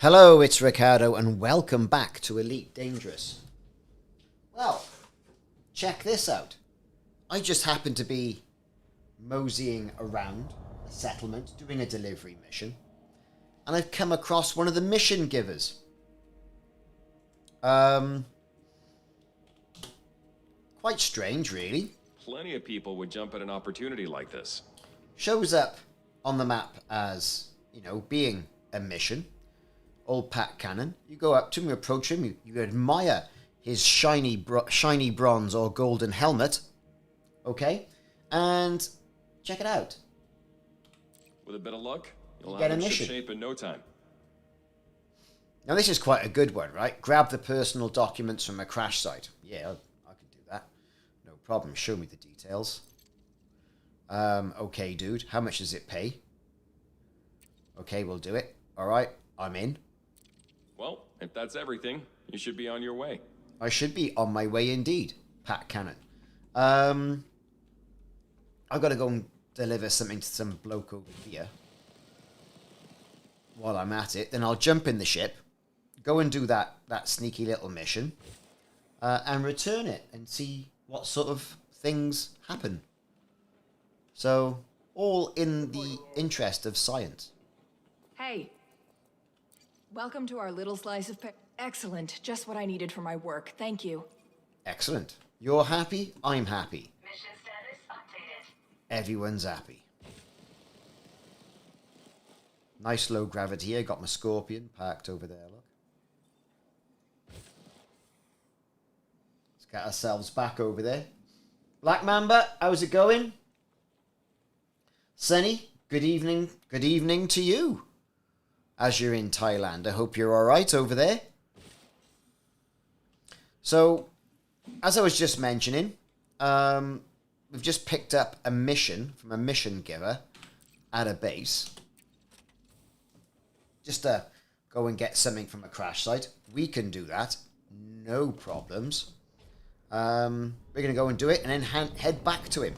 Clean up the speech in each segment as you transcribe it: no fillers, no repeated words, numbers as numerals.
Hello, it's Ricardo, and welcome back to Elite Dangerous. Well, check this out. I just happened to be moseying around a settlement, doing a delivery mission, and I've come across one of the mission givers. Quite strange, really. Plenty of people would jump at an opportunity like this. Shows up on the map as, being a mission. Old Pat Cannon. You go up to him, you approach him, you admire his shiny bronze or golden helmet. Okay? And check it out. With a bit of luck, you'll get have a it mission. ship shape in no time. Now this is quite a good one, right? Grab the personal documents from a crash site. Yeah, I can do that. No problem. Show me the details. Okay, dude. How much does it pay? Okay, we'll do it. Alright, I'm in. Well, if that's everything, you should be on your way. I should be on my way indeed, Pat Cannon. I've got to go and deliver something to some bloke over here. While I'm at it, then I'll jump in the ship, go and do that sneaky little mission, and return it and see what sort of things happen. So, all in the interest of science. Hey. Welcome to our little slice of Excellent. Just what I needed for my work. Thank you. Excellent. You're happy, I'm happy. Mission status updated. Everyone's happy. Nice low gravity here. Got my Scorpion parked over there, look. Let's get ourselves back over there. Black Mamba, how's it going? Sunny, good evening. Good evening to you. As you're in Thailand. I hope you're alright over there. So, as I was just mentioning, we've just picked up a mission from a mission giver at a base. Just to go and get something from a crash site. We can do that. No problems. We're going to go and do it and then head back to him.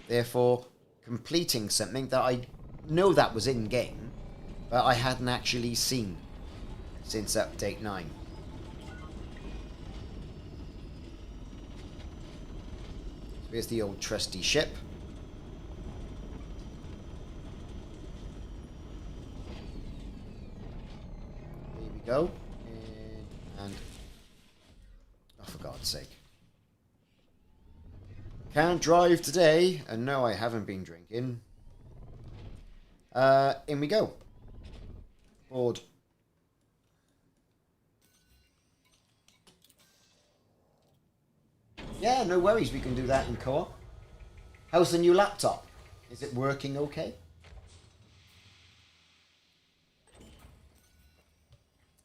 Therefore, completing something that I know that was in-game, but I hadn't actually seen since update 9. So here's the old trusty ship. Here we go. And oh, for God's sake. Can't drive today. And no, I haven't been drinking. In we go. Board. Yeah, no worries. We can do that in co-op. How's the new laptop? Is it working okay?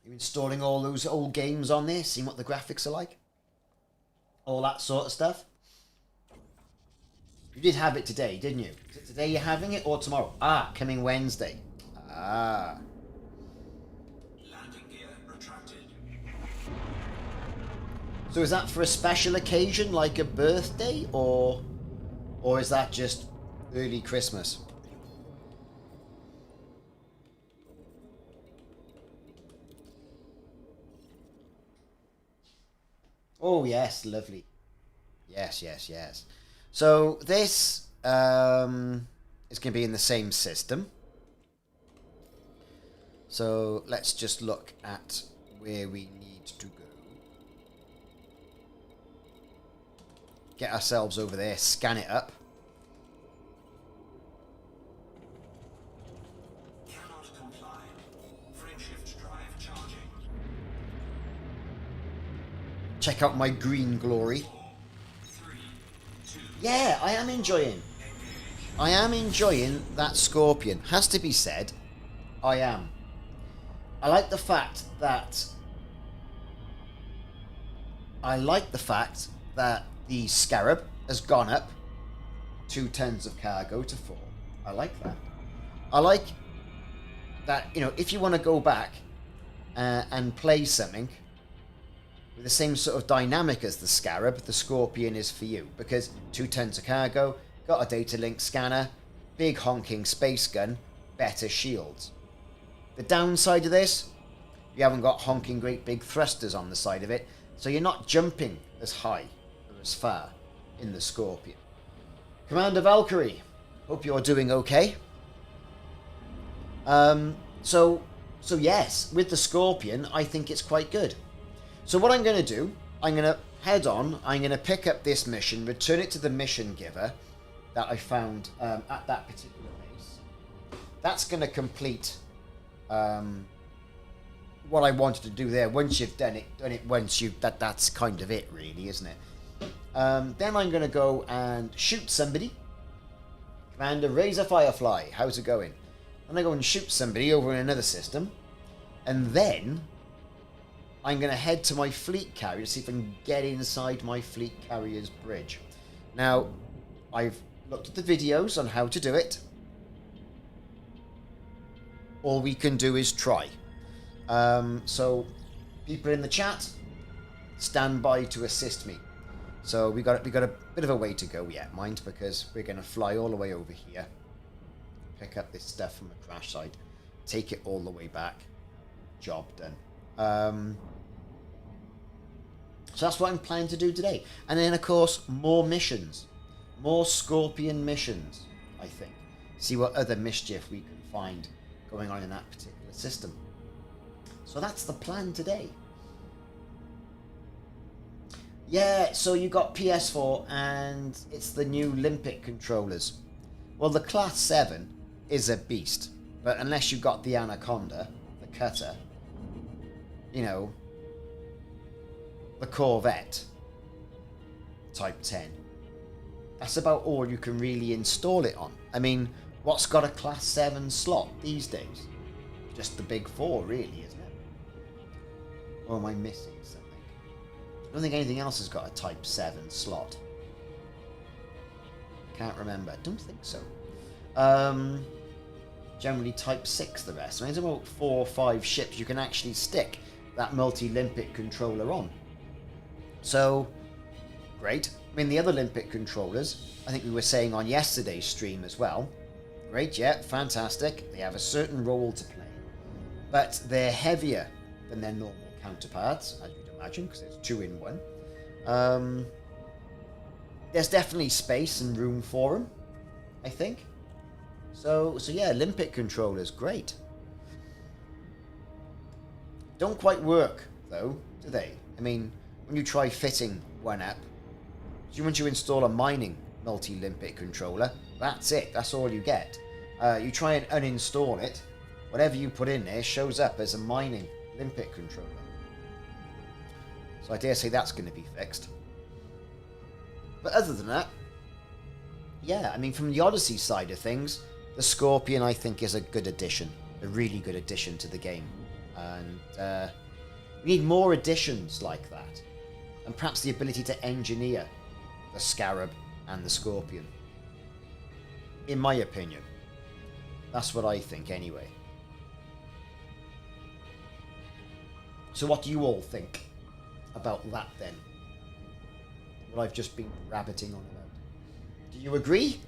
You installing all those old games on there? Seeing what the graphics are like? All that sort of stuff? You did have it today, didn't you? Is it today you're having it or tomorrow? Ah, coming Wednesday. Ah. So is that for a special occasion, like a birthday, or is that just early Christmas? Oh yes, lovely. Yes, yes, yes. So this is going to be in the same system. So let's just look at where we need to go. Get ourselves over there, scan it up. Cannot comply. Frameshift drive charging. Check out my green glory. 3, 2. Yeah, I am enjoying that Scorpion. Has to be said, I am. I like the fact that the Scarab has gone up 2 tons of cargo to 4. I like that. I like that, if you want to go back and play something with the same sort of dynamic as the Scarab, the Scorpion is for you. Because 2 tons of cargo, got a data link scanner, big honking space gun, better shields. The downside of this, you haven't got honking great big thrusters on the side of it, so you're not jumping as high or as far in the Scorpion. Commander Valkyrie, hope you're doing okay. So yes, with the Scorpion, I think it's quite good. So what I'm going to do, I'm going to head on, I'm going to pick up this mission, return it to the mission giver that I found at that particular base. That's going to complete what I wanted to do there. Once you've done it once, that's kind of it, really, isn't it? Then I'm going to go and shoot somebody. Commander Razor Firefly, how's it going? I'm going to go and shoot somebody over in another system. And then I'm going to head to my fleet carrier to see if I can get inside my fleet carrier's bridge. Now, I've looked at the videos on how to do it. All we can do is try. So, people in the chat, stand by to assist me. So we got a bit of a way to go yet, mind, because we're going to fly all the way over here, pick up this stuff from the crash site, take it all the way back. Job done. So that's what I'm planning to do today. And then, of course, more missions. More Scorpion missions, I think. See what other mischief we can find going on in that particular system. So that's the plan today. Yeah, so you got PS4 and it's the new Olympic controllers. Well, the Class 7 is a beast. But unless you got the Anaconda, the Cutter, you know, the Corvette Type 10, that's about all you can really install it on. I mean, what's got a Class 7 slot these days? Just the big 4, really, isn't it? Or am I missing something? I don't think anything else has got a Type 7 slot. Can't remember. Don't think so. Generally Type 6 the rest. I mean, there's about 4 or 5 ships you can actually stick that multi-Olympic controller on. So, great. I mean, the other Olympic controllers, I think we were saying on yesterday's stream as well. Great, yeah, fantastic. They have a certain role to play. But they're heavier than their normal counterparts, as you'd imagine, because it's 2 in 1. There's definitely space and room for them, I think. So yeah, Olympic controllers, great. Don't quite work, though, do they? I mean, when you try fitting one up, once you install a mining multi-Olympic controller, that's it, that's all you get. You try and uninstall it, whatever you put in there shows up as a mining Olympic controller. So I dare say that's going to be fixed. But other than that, yeah, I mean, from the Odyssey side of things, the Scorpion, I think, is a good addition. A really good addition to the game. And we need more additions like that. And perhaps the ability to engineer the Scarab and the Scorpion. In my opinion. That's what I think, anyway. So what do you all think about that, then? What I've just been rabbiting on about. Do you agree?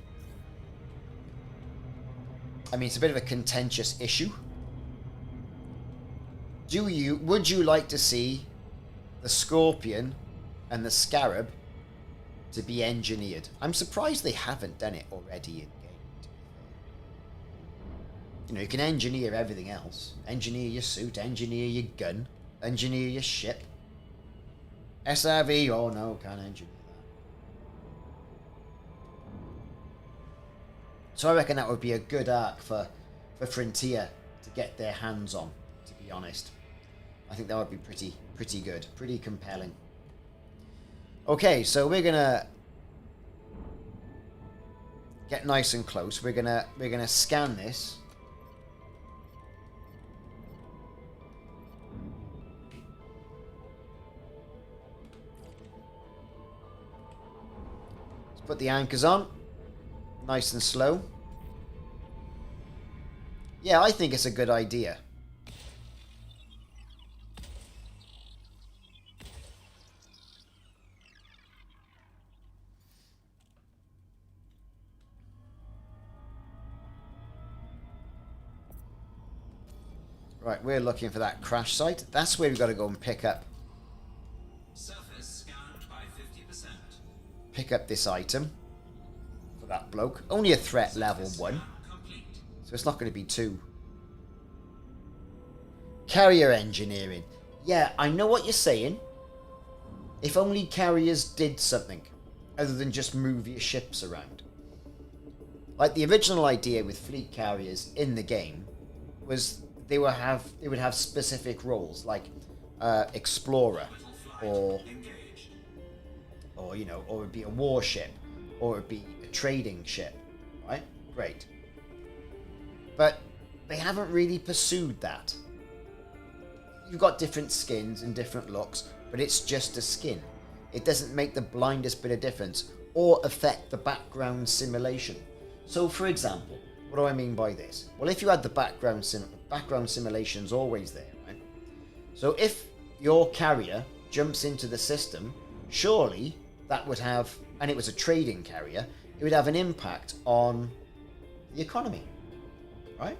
I mean, it's a bit of a contentious issue. Would you like to see the Scorpion and the Scarab to be engineered? I'm surprised they haven't done it already in game. You know, you can engineer everything else. Engineer your suit, engineer your gun, engineer your ship. SRV, oh no, can't engineer that. So I reckon that would be a good arc for Frontier to get their hands on, to be honest. I think that would be pretty good, pretty compelling. Okay, so we're gonna get nice and close. We're gonna scan this. Let's put the anchors on, nice and slow. Yeah, I think it's a good idea. Right, we're looking for that crash site. That's where we've got to go and pick up Surface scanned by 50%. pick up this item for that bloke. Only a threat level 1, Complete. so it's not going to be too. Carrier engineering. Yeah, I know what you're saying. If only carriers did something other than just move your ships around. Like the original idea with fleet carriers in the game was they would have specific roles, like explorer, or you know, or it'd be a warship, or it'd be a trading ship, right? Great. But they haven't really pursued that. You've got different skins and different looks, but it's just a skin. It doesn't make the blindest bit of difference or affect the background simulation. So, for example, what do I mean by this? Well, if you had the background simulation's always there, right? So if your carrier jumps into the system, surely that would have, and it was a trading carrier, it would have an impact on the economy, right?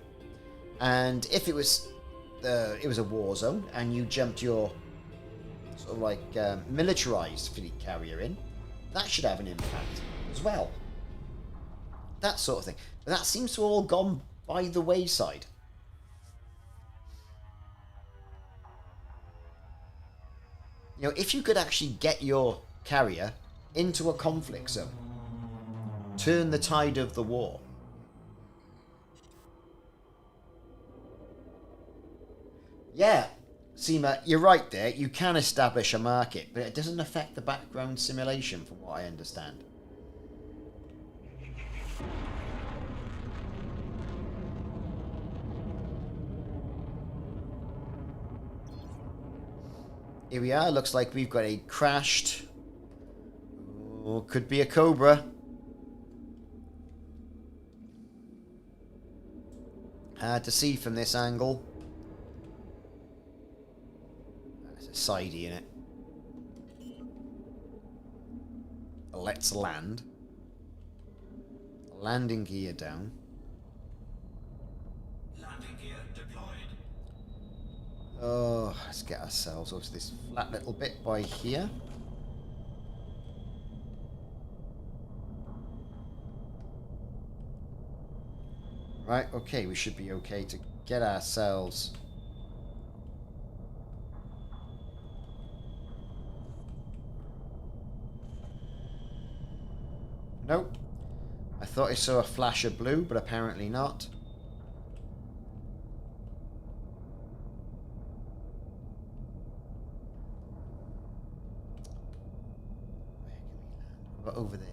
And if it was a war zone and you jumped your sort of like militarized fleet carrier in, that should have an impact as well. That sort of thing. But that seems to have all gone by the wayside. You know, if you could actually get your carrier into a conflict zone, turn the tide of the war. Yeah, Seema, you're right there. You can establish a market, but it doesn't affect the background simulation from what I understand. Here we are. Looks like we've got a crashed... Oh, could be a Cobra. Hard to see from this angle. There's a sidey in it. Let's land. Landing gear down. Landing gear deployed. Oh, let's get ourselves over to this flat little bit by here. Right, okay, we should be okay to get ourselves... Nope. I thought I saw a flash of blue, but apparently not. Where can we land? What about over there?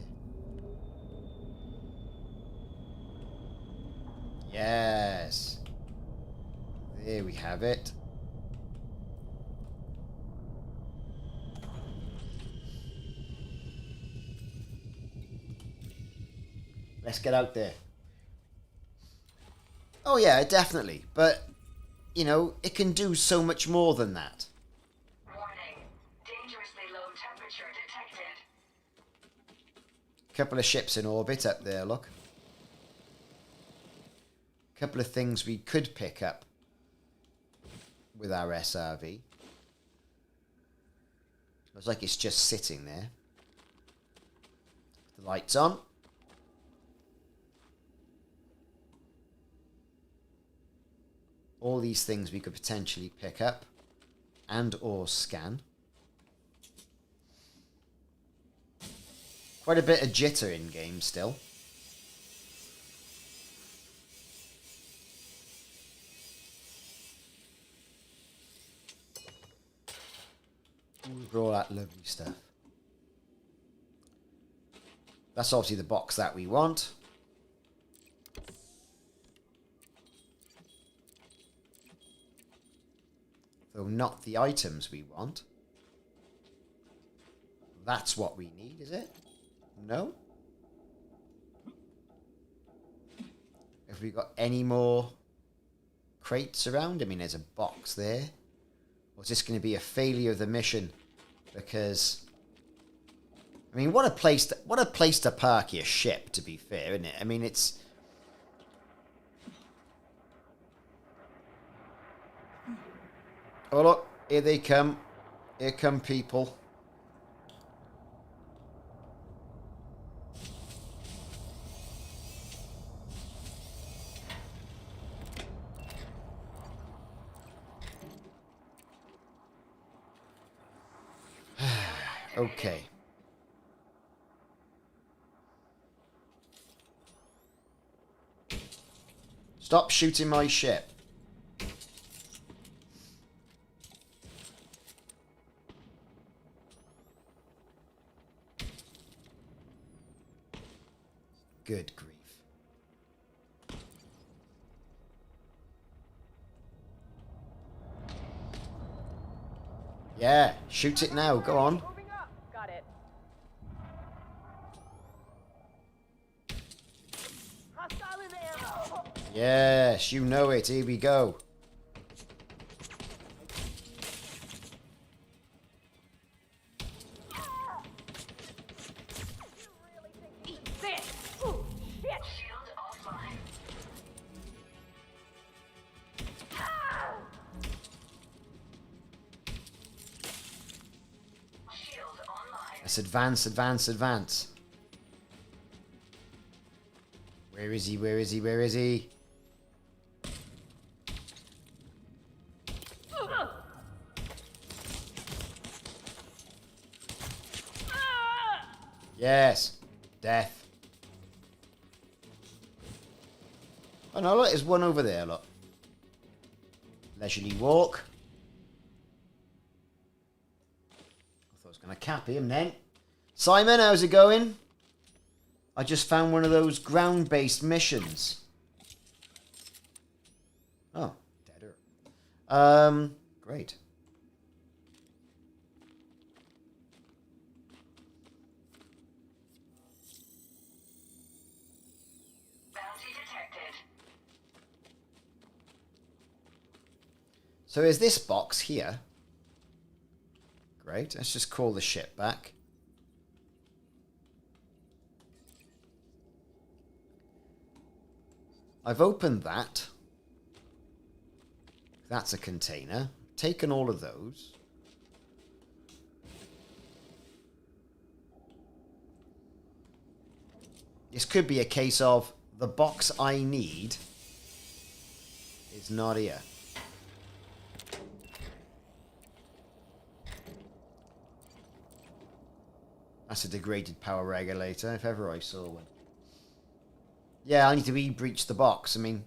Yes. There we have it. Let's get out there. Oh yeah, definitely. But, you know, it can do so much more than that. Warning. Dangerously low temperature detected. Couple of ships in orbit up there, look. Couple of things we could pick up with our SRV. Looks like it's just sitting there. The lights on. All these things we could potentially pick up and or scan. Quite a bit of jitter in game still. Look at all that lovely stuff. That's obviously the box that we want. Though not the items we want. That's what we need, is it? No? Have we got any more crates around? I mean, there's a box there. Or is this going to be a failure of the mission? Because, I mean, what a place to park your ship, to be fair, isn't it? I mean, it's... Oh look, here they come. Here come people. Okay. Stop shooting my ship. Good grief. Yeah, shoot it now. Go on. Moving up. Got it. Hostile in the air. Yes, you know it. Here we go. Eat this. Ooh, shit. Shield offline. Shield online. Let's advance, advance, advance. Where is he? Where is he? Where is he? Yes. Death. Oh no, look, there's one over there, look. Leisurely walk. I thought I was going to cap him then. Simon, how's it going? I just found one of those ground-based missions. Oh, deader. Great. Bounty detected. So is this box here? Great. Let's just call the ship back. I've opened that. That's a container. Taken all of those. This could be a case of the box I need is not here. That's a degraded power regulator, if ever I saw one. Yeah, I need to e-breach the box. I mean,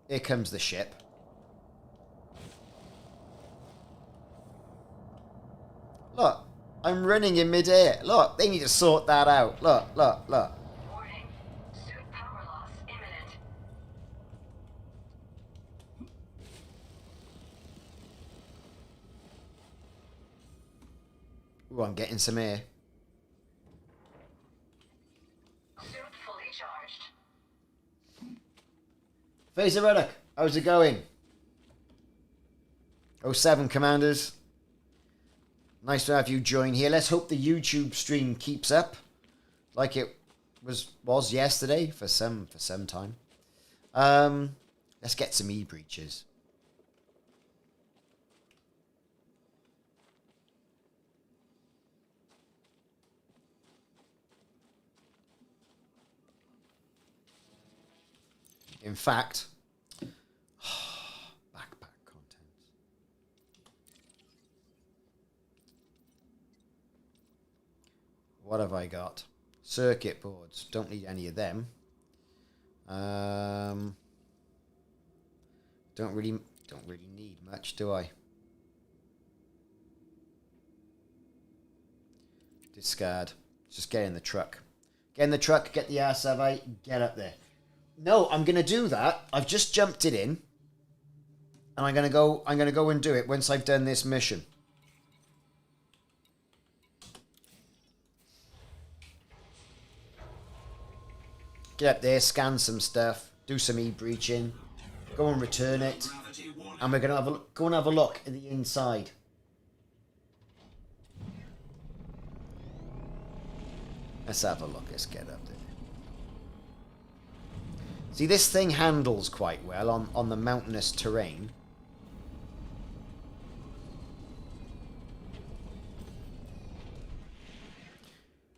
here comes the ship. Look, I'm running in mid-air. Look, they need to sort that out. Look, look, look. Warning. Suit power loss imminent. Ooh, I'm getting some air. Suit fully charged. Phaser Ruddock, how's it going? 07 Commanders. Nice to have you join here. Let's hope the YouTube stream keeps up like it was yesterday for some time. Let's get some e-breaches. In fact, backpack contents. What have I got? Circuit boards. Don't need any of them. Don't really need much, do I? Discard. Just get in the truck. Get in the truck. Get the SRV. Get up there. No, I'm gonna do that. I've just jumped it in, and I'm gonna go and do it once I've done this mission. Get up there, scan some stuff, do some e-breaching, go and return it, and we're gonna go and have a look at the inside. Let's have a look. Let's get up there. See, this thing handles quite well on the mountainous terrain.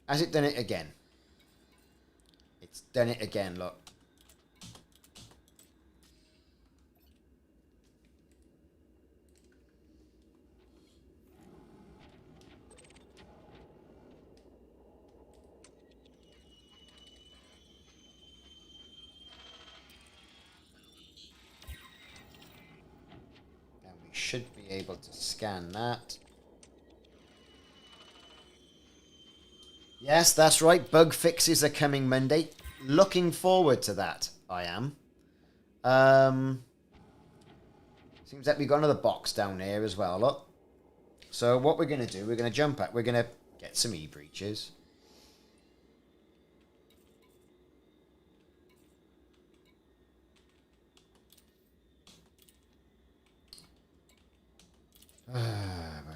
Has it done it again? It's done it again, look. And we should be able to scan that. Yes, that's right. Bug fixes are coming Monday. Looking forward to that, I am. Seems like we've got another box down here as well, look. So what we're going to do, we're going to jump up. We're going to get some e-breaches. Where are we?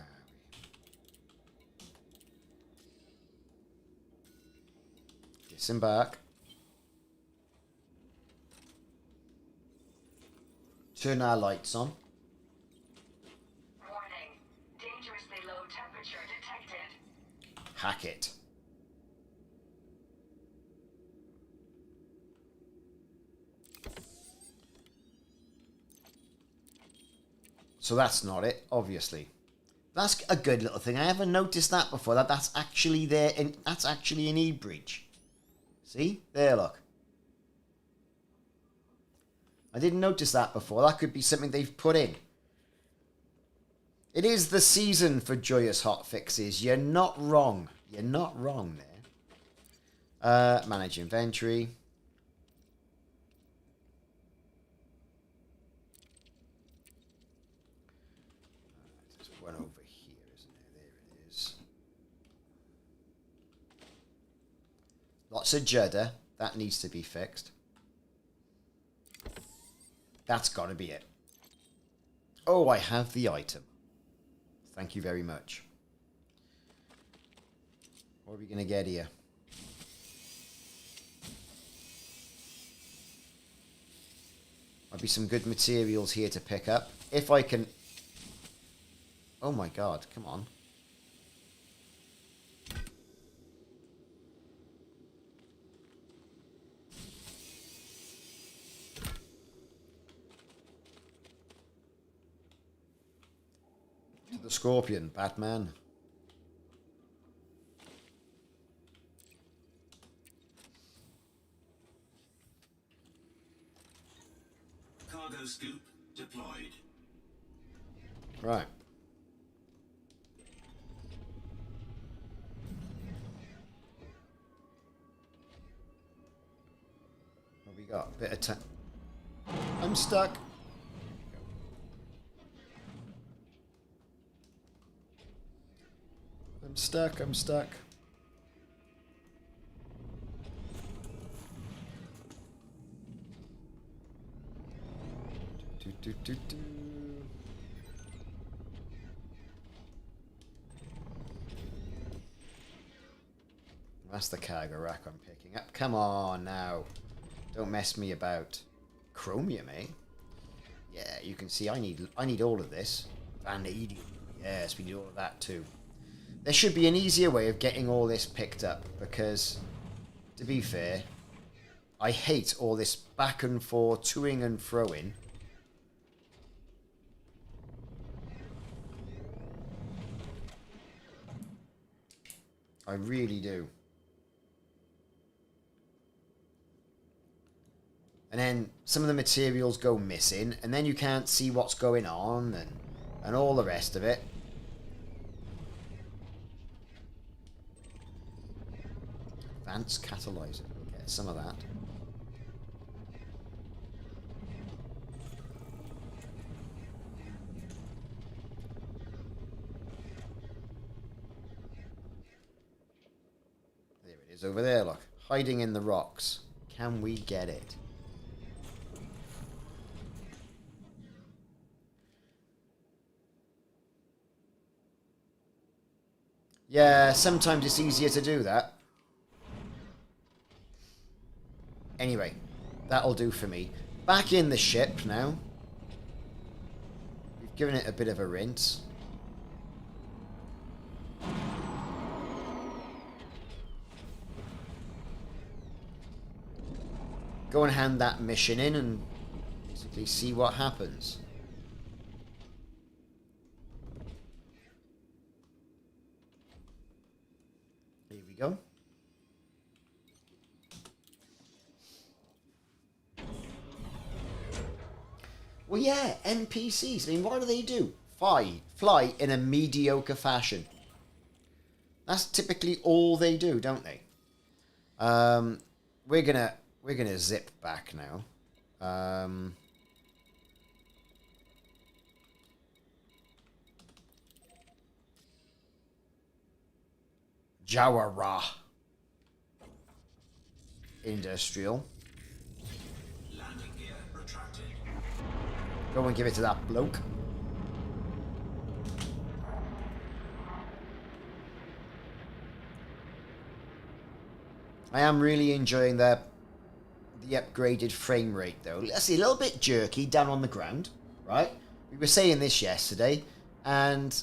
Disembark. Turn our lights on. Warning. Dangerously low temperature detected. Hack it. So that's not it, obviously. That's a good little thing. I haven't noticed that before. That's actually there, and that's actually an e-breach. See? There, look. I didn't notice that before. That could be something they've put in. It is the season for joyous hot fixes. You're not wrong. You're not wrong there. Manage inventory. There's one over here, isn't there? There it is. Lots of judder. That needs to be fixed. That's got to be it. Oh, I have the item. Thank you very much. What are we going to get here? Might be some good materials here to pick up. If I can... Oh my god, come on. The Scorpion, Batman. Cargo scoop deployed. Right. What we got? Bit of time. I'm stuck. I'm stuck, I'm stuck. Do. That's the cargo rack I'm picking up. Come on now. Don't mess me about. Chromium, eh? Yeah, you can see I need all of this. Vanadium. Yes, we need all of that too. There should be an easier way of getting all this picked up, because, to be fair, I hate all this back and forth, toing and froing. I really do. And then some of the materials go missing, and then you can't see what's going on, and all the rest of it. Advanced catalyzer. We'll get some of that. There it is over there, look. Hiding in the rocks. Can we get it? Yeah, sometimes it's easier to do that. Anyway, that'll do for me. Back in the ship now. We've given it a bit of a rinse. go and hand that mission in and basically see what happens. Here we go. Well, yeah, NPCs. I mean, what do? Fly in a mediocre fashion. That's typically all they do, don't they? We're gonna zip back now. Jawara Industrial. Landing gear retracted. Go and give it to that bloke. I am really enjoying the upgraded frame rate, though. Let's see, a little bit jerky down on the ground, right? We were saying this yesterday, and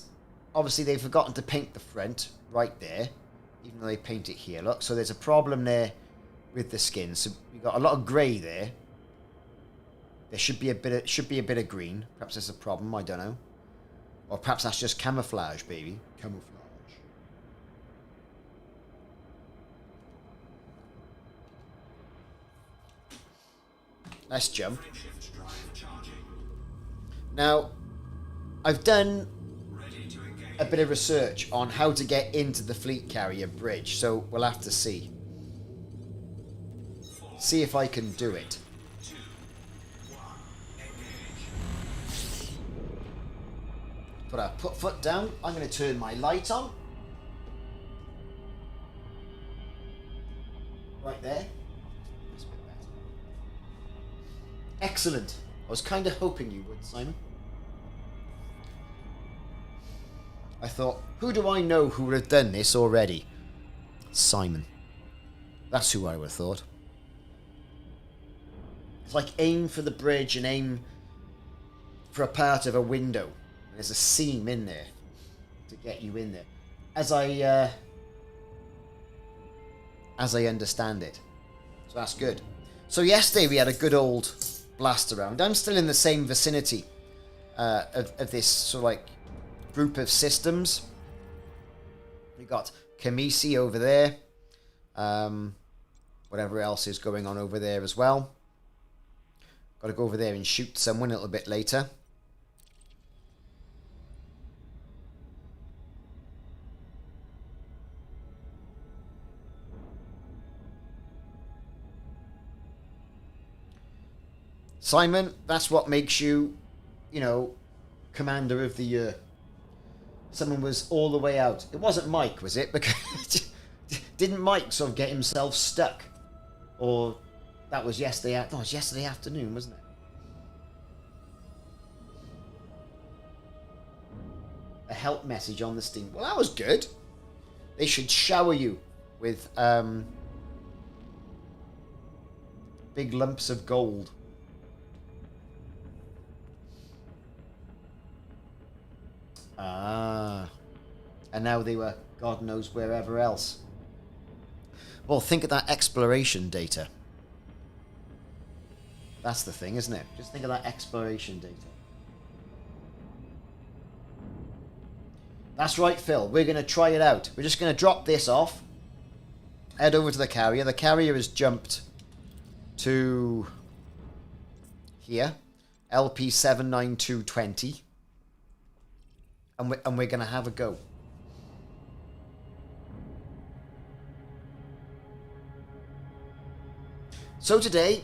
obviously they've forgotten to paint the front right there, even though they paint it here. Look, so there's a problem there with the skin. So we got a lot of grey there. There should be a bit of green. Perhaps there's a problem. I don't know, or perhaps that's just camouflage, baby. Camouflage. Let's jump. Frameshift drive charging. Now, I've done Ready to engage. a bit of research on how to get into the fleet carrier bridge, so we'll have to see. See if I can do it. 2, 1, engage. Put our foot down. I'm going to turn my light on. Right there. That's a bit better. Excellent. I was kind of hoping you would, Simon. I thought, who do I know who would have done this already? Simon. That's who I would have thought. It's like aim for the bridge and aim for a part of a window. There's a seam in there to get you in there. As I understand it. So that's good. So yesterday we had a good old blast around. I'm still in the same vicinity of this sort of like group of systems. We got Kamisi over there. Whatever else is going on over there as well. Got to go over there and shoot someone a little bit later. Simon, that's what makes you, you know, Commander of the Year. Someone was all the way out. It wasn't Mike, was it? Because didn't Mike sort of get himself stuck? Or that was yesterday. No, it was yesterday afternoon, wasn't it? A help message on the Steam. Well, that was good. They should shower you with big lumps of gold. Ah. And now they were God knows wherever else. Well, think of that exploration data. That's the thing, isn't it? Just think of that exploration data. That's right, Phil. We're going to try it out. We're just going to drop this off. Head over to the carrier. The carrier has jumped to here. LP79220. And we're going to have a go. So today,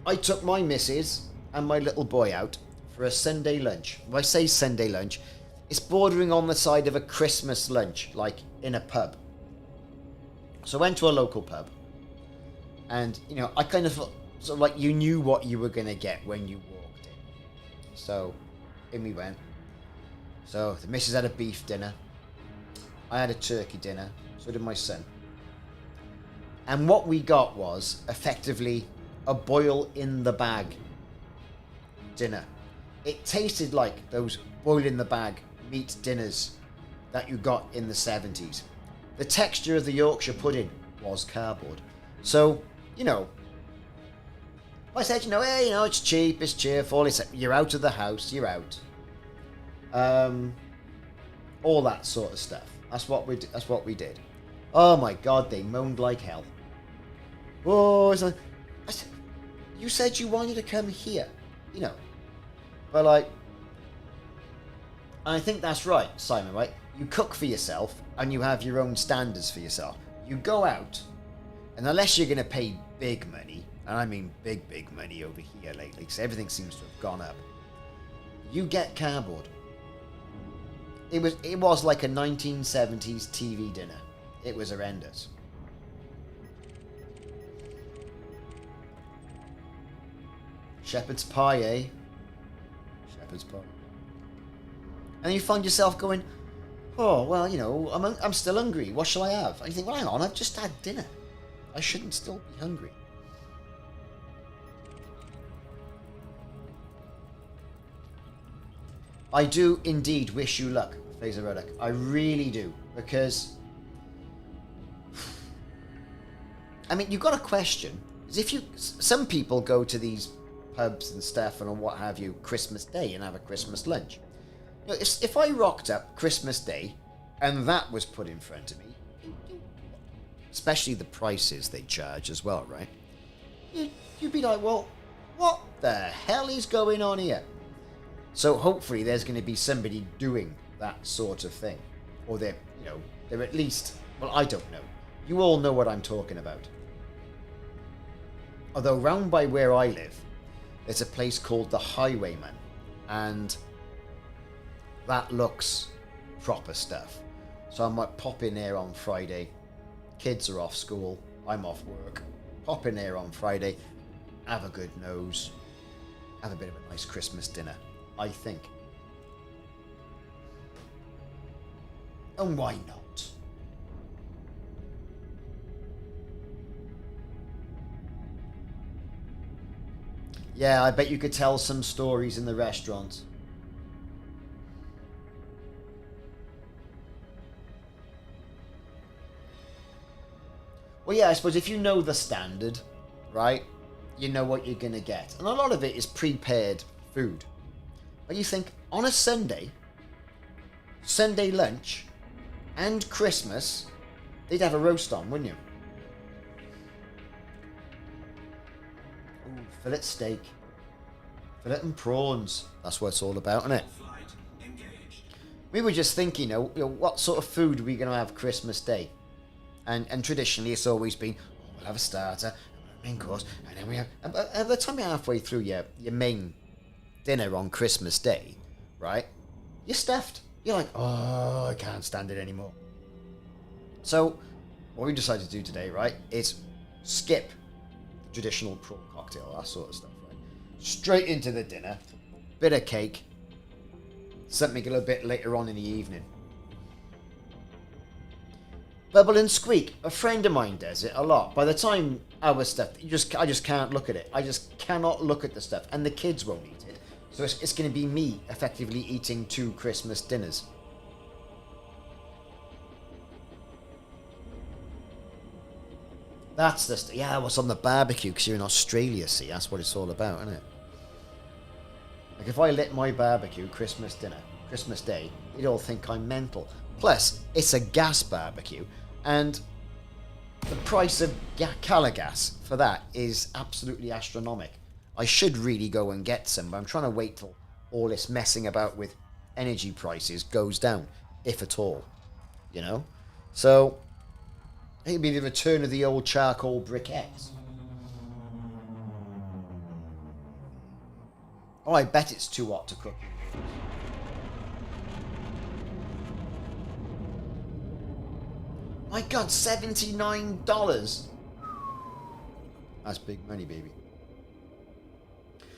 I took my missus and my little boy out for a Sunday lunch. When I say Sunday lunch, it's bordering on the side of a Christmas lunch, like in a pub. So I went to a local pub. And, you know, I kind of felt sort of like you knew what you were going to get when you walked in. So, in we went. So, the missus had a beef dinner. I had a turkey dinner. So did my son. And what we got was, effectively, a boil-in-the-bag dinner. It tasted like those boil-in-the-bag meat dinners that you got in the 70s. The texture of the Yorkshire pudding was cardboard. So, you know, I said, hey, it's cheap, it's cheerful, you're out of the house, you're out. All that sort of stuff. That's what we did. Oh my God, they moaned like hell. Oh, it's like, I said, you said you wanted to come here, But like, I think that's right, Simon, right? You cook for yourself and you have your own standards for yourself. You go out, and unless you're going to pay big money, and I mean big money over here lately, because everything seems to have gone up, you get cardboard. It was like a 1970s TV dinner. It was horrendous. Shepherd's pie, eh? Shepherd's pie. And you find yourself going, oh, well, I'm still hungry. What shall I have? And you think, well, hang on, I've just had dinner. I shouldn't still be hungry. I do indeed wish you luck, Phaser Ruddock. I really do. Because, I mean, you've got a question. Some people go to these pubs and stuff and what have you Christmas Day and have a Christmas lunch. If I rocked up Christmas Day and that was put in front of me, especially the prices they charge as well, right? You'd be like, well, what the hell is going on here? So hopefully there's going to be somebody doing that sort of thing. Or they're at least, well, I don't know. You all know what I'm talking about. Although round by where I live, there's a place called the Highwayman. And that looks proper stuff. So I might pop in there on Friday. Kids are off school. I'm off work. Pop in there on Friday. Have a good nose. Have a bit of a nice Christmas dinner. I think. And why not? Yeah, I bet you could tell some stories in the restaurant. Well, yeah, I suppose if you know the standard, right, you know what you're going to get. And a lot of it is prepared food. But you think, on a Sunday lunch, and Christmas, they'd have a roast on, wouldn't you? Ooh, fillet steak. Fillet and prawns. That's what it's all about, isn't it? Flight engaged. We were just thinking, what sort of food are we going to have Christmas Day? And traditionally, it's always been, we'll have a starter, a main course, and then we have... And by the time you're halfway through your main dinner on Christmas Day, right, you're stuffed. You're like, oh, I can't stand it anymore. So, what we decided to do today, right, is skip the traditional prawn cocktail, that sort of stuff, right? Straight into the dinner, bit of cake, something a little bit later on in the evening. Bubble and Squeak, a friend of mine does it a lot. By the time our stuff, I just can't look at it. I just cannot look at the stuff, and the kids won't eat it. So it's going to be me effectively eating 2 Christmas dinners. That's the yeah. What's on the barbecue? Because you're in Australia, see, that's what it's all about, isn't it? Like if I lit my barbecue Christmas dinner, Christmas Day, they'd all think I'm mental. Plus, it's a gas barbecue, and the price of Calagas for that is absolutely astronomical. I should really go and get some, but I'm trying to wait till all this messing about with energy prices goes down, if at all, So, it'll be the return of the old charcoal briquettes. Oh, I bet it's too hot to cook. My God, $79. That's big money, baby.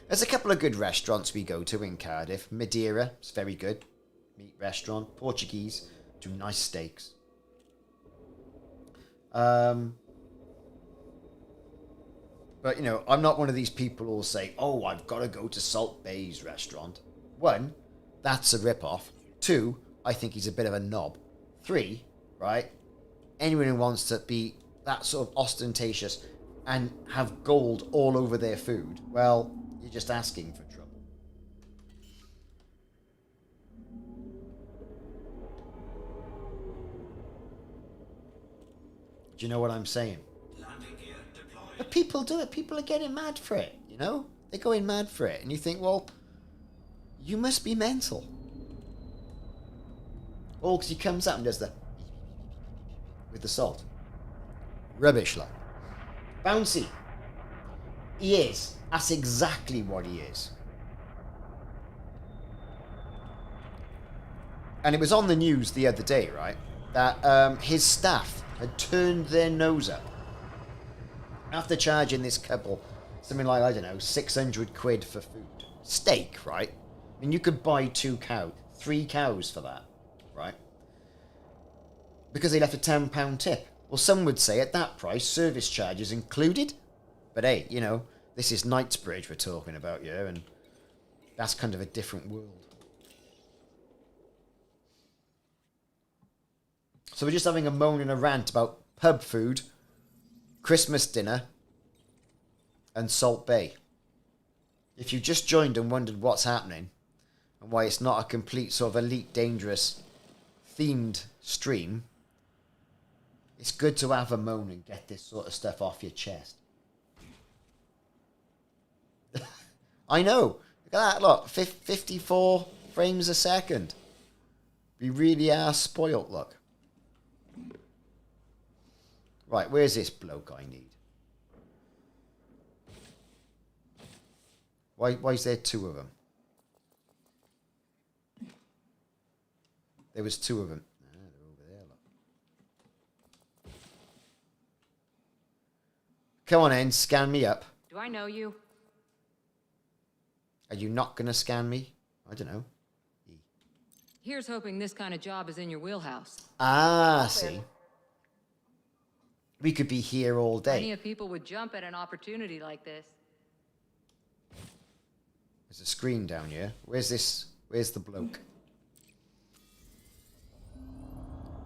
There's a couple of good restaurants we go to in Cardiff. Madeira, it's very good. Meat restaurant. Portuguese, do nice steaks. But, I'm not one of these people who'll say, oh, I've got to go to Salt Bay's restaurant. 1, that's a rip-off. 2, I think he's a bit of a knob. 3, right, anyone who wants to be that sort of ostentatious and have gold all over their food, well, you're just asking for trouble. Do you know what I'm saying? Landing gear deployed. But people do it. People are getting mad for it, you know? They're going mad for it. And you think, well, you must be mental. All because he comes out and does the... with the salt. Rubbish, like. Bouncy. He is. That's exactly what he is. And it was on the news the other day, right? That his staff had turned their nose up after charging this couple something like, I don't know, 600 quid for food. Steak, right? I mean, you could buy 3 cows for that, right? Because they left a £10 tip. Well, some would say at that price, service charges included. But hey, you know, this is Knightsbridge we're talking about here, and that's kind of a different world. So we're just having a moan and a rant about pub food, Christmas dinner, and Salt Bay. If you just joined and wondered what's happening, and why it's not a complete sort of Elite Dangerous themed stream, it's good to have a moan and get this sort of stuff off your chest. I know. Look at that, look. 54 frames a second. We really are spoilt, look. Right, where's this bloke I need? Why is there 2 of them? There was 2 of them. Ah, they're over there, look. Come on in, scan me up. Do I know you? Are you not going to scan me? I don't know. Here's hoping this kind of job is in your wheelhouse. Ah, see. We could be here all Plenty day. of people would jump at an opportunity like this. There's a screen down here. Where's this? Where's the bloke?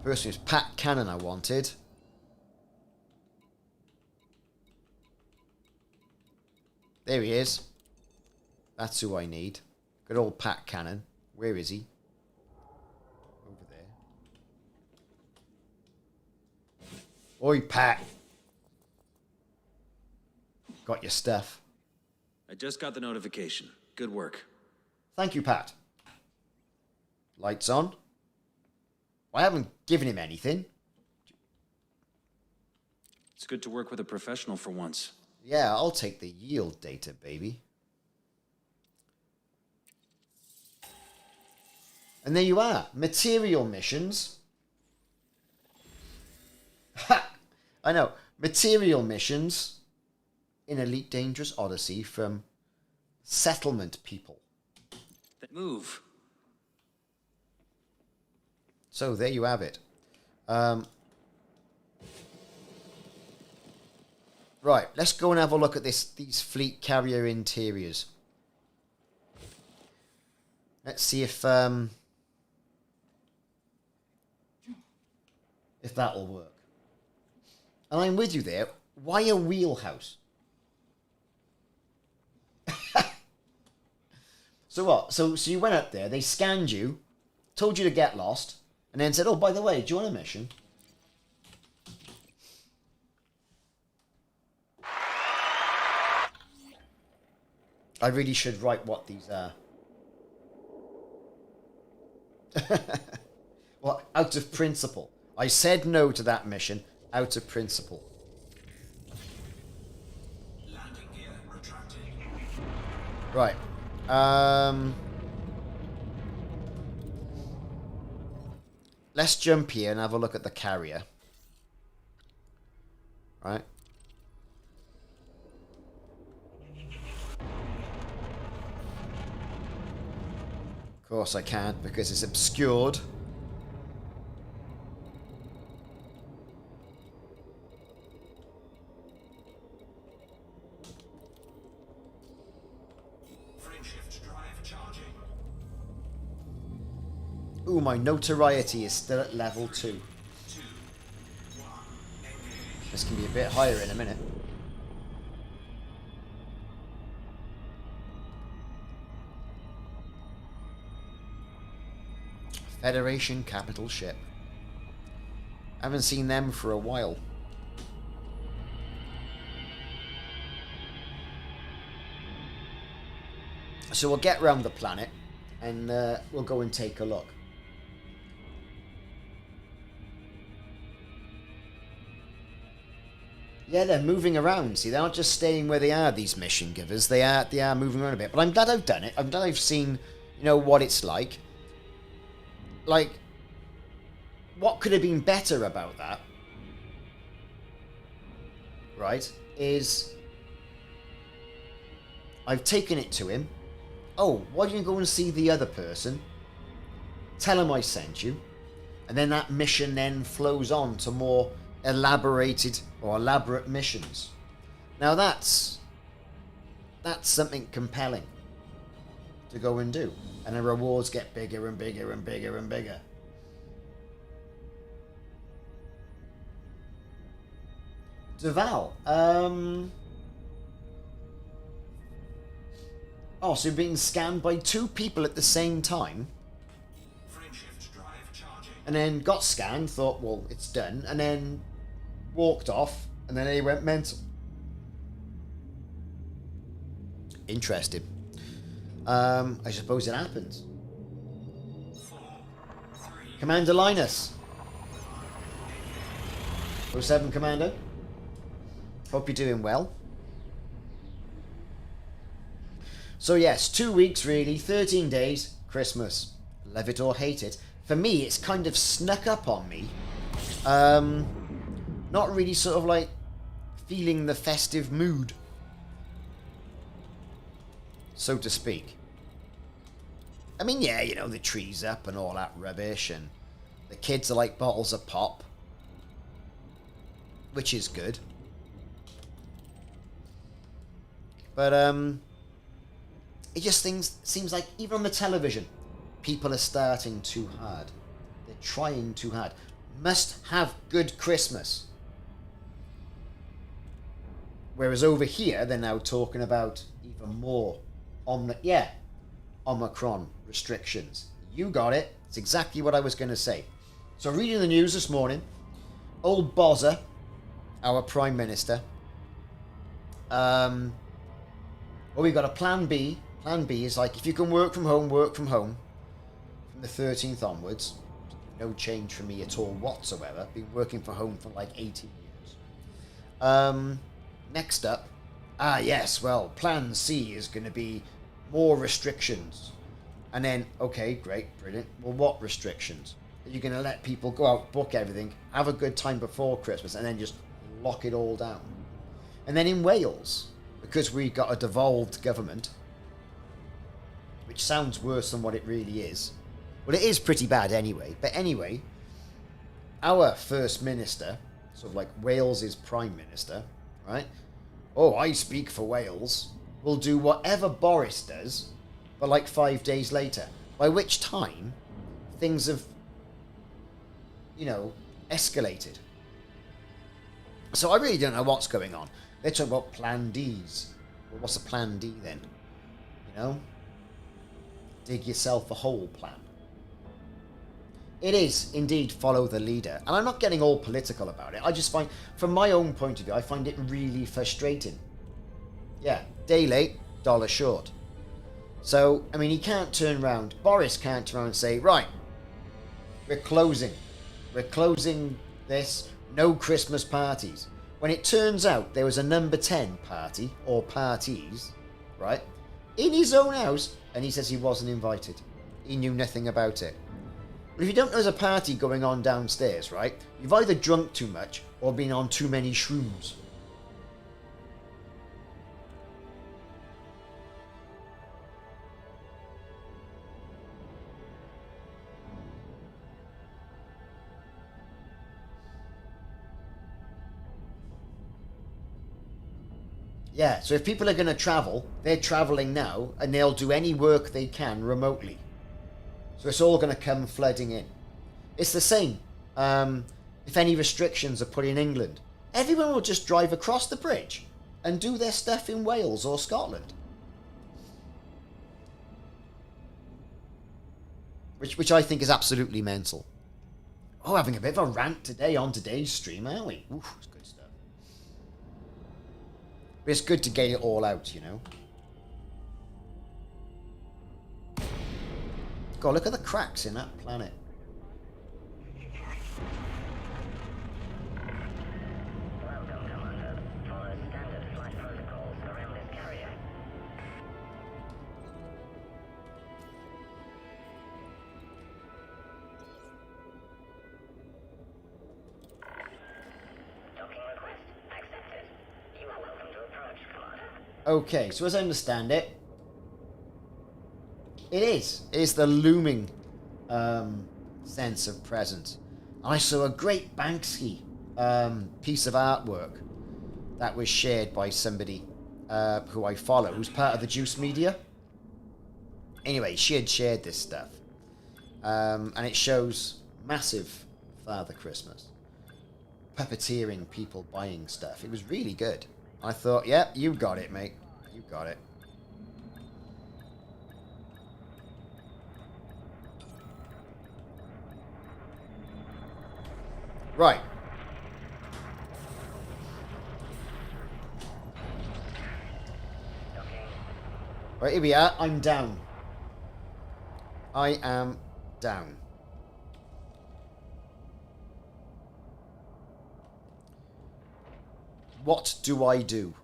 First one was Pat Cannon I wanted. There he is. That's who I need. Good old Pat Cannon. Where is he? Over there. Oi, Pat. Got your stuff. I just got the notification. Good work. Thank you, Pat. Lights on. I haven't given him anything. It's good to work with a professional for once. Yeah, I'll take the yield data, baby. And there you are. Material missions. Ha! I know. Material missions in Elite Dangerous Odyssey from settlement people. Move. So there you have it. Right, let's go and have a look at these fleet carrier interiors. Let's see if that'll work. And I'm with you there. Why a wheelhouse? So what? So you went up there, they scanned you, told you to get lost, and then said, oh, by the way, do you want a mission? I really should write what these are. Well, out of principle. I said no to that mission out of principle. Landing gear retracted. Right. Let's jump here and have a look at the carrier. Right. Of course I can't because it's obscured. Frameshift drive charging. Ooh, my notoriety is still at level 2. 2, 1, engage. This can be a bit higher in a minute. Federation capital ship. Haven't seen them for a while. So we'll get around the planet and we'll go and take a look. Yeah, they're moving around. See, they're not just staying where they are, these mission givers. They are moving around a bit. But I'm glad I've done it. I'm glad I've seen, you know, what it's like. Like, what could have been better about that, right, is I've taken it to him. Oh, why don't you go and see the other person? Tell him I sent you. And then that mission then flows on to more elaborate missions. Now that's something compelling to go and do. And the rewards get bigger and bigger and bigger and bigger. Duval. Oh, so you're being scanned by 2 people at the same time. Frameshift drive charging. And then got scanned, thought, well, it's done. And then walked off. And then he went mental. Interesting. I suppose it happens. 4, 3. Commander Linus. 07 Commando. Hope you're doing well. So yes, 2 weeks really, 13 days, Christmas. Love it or hate it. For me, it's kind of snuck up on me. Not really sort of like feeling the festive mood, so to speak. I mean, yeah, you know, the tree's up and all that rubbish, and the kids are like bottles of pop, which is good. But, it just seems like even on the television, people are starting too hard. They're trying too hard. Must have good Christmas. Whereas over here, they're now talking about even more Omicron restrictions. You got it. It's exactly what I was going to say. So reading the news this morning, old Bozza, our Prime Minister, well, we've got a plan B. Plan B is like, if you can work from home, work from home. From the 13th onwards. No change for me at all whatsoever. Been working from home for like 18 years. Next up, yes, well, Plan C is going to be more restrictions. And then, okay, great, brilliant. Well, what restrictions? Are you going to let people go out, book everything, have a good time before Christmas, and then just lock it all down? And then in Wales, because we got a devolved government, which sounds worse than what it really is. Well, it is pretty bad anyway. But anyway, our First Minister, sort of like Wales's Prime Minister, right? Oh, I speak for Wales. Will do whatever Boris does, but like 5 days later. By which time, things have, you know, escalated. So I really don't know what's going on. They're talking about Plan Ds. Well, what's a Plan D then? You know? Dig yourself a hole plan. It is indeed follow the leader. And I'm not getting all political about it. I just find, from my own point of view, I find it really frustrating. Yeah, day late, dollar short. So, I mean, he can't turn around. Boris can't turn around and say, right, we're closing. We're closing this. No Christmas parties. When it turns out there was a number 10 party, or parties, right, in his own house, and he says he wasn't invited. He knew nothing about it. But if you don't know there's a party going on downstairs, right, you've either drunk too much or been on too many shrooms. Yeah, so if people are going to travel, they're travelling now, and they'll do any work they can remotely. So it's all going to come flooding in. It's the same. If any restrictions are put in England, everyone will just drive across the bridge and do their stuff in Wales or Scotland. which I think is absolutely mental. Oh, having a bit of a rant today on today's stream, aren't we? Oof, it's good stuff. But it's good to get it all out, you know. God, look at the cracks in that planet. Welcome, Commander. Follow standard flight protocols around this carrier. Docking request accepted. You are welcome to approach, Commander. Okay, so as I understand it, it is the looming sense of presence. I saw a great Banksy piece of artwork that was shared by somebody who I follow, who's part of the Juice Media. Anyway, she had shared this stuff. And it shows massive Father Christmas. Puppeteering people buying stuff. It was really good. I thought, yeah, you got it, mate. You got it. Right. Right, here we are. I'm down. I am down. What do I do?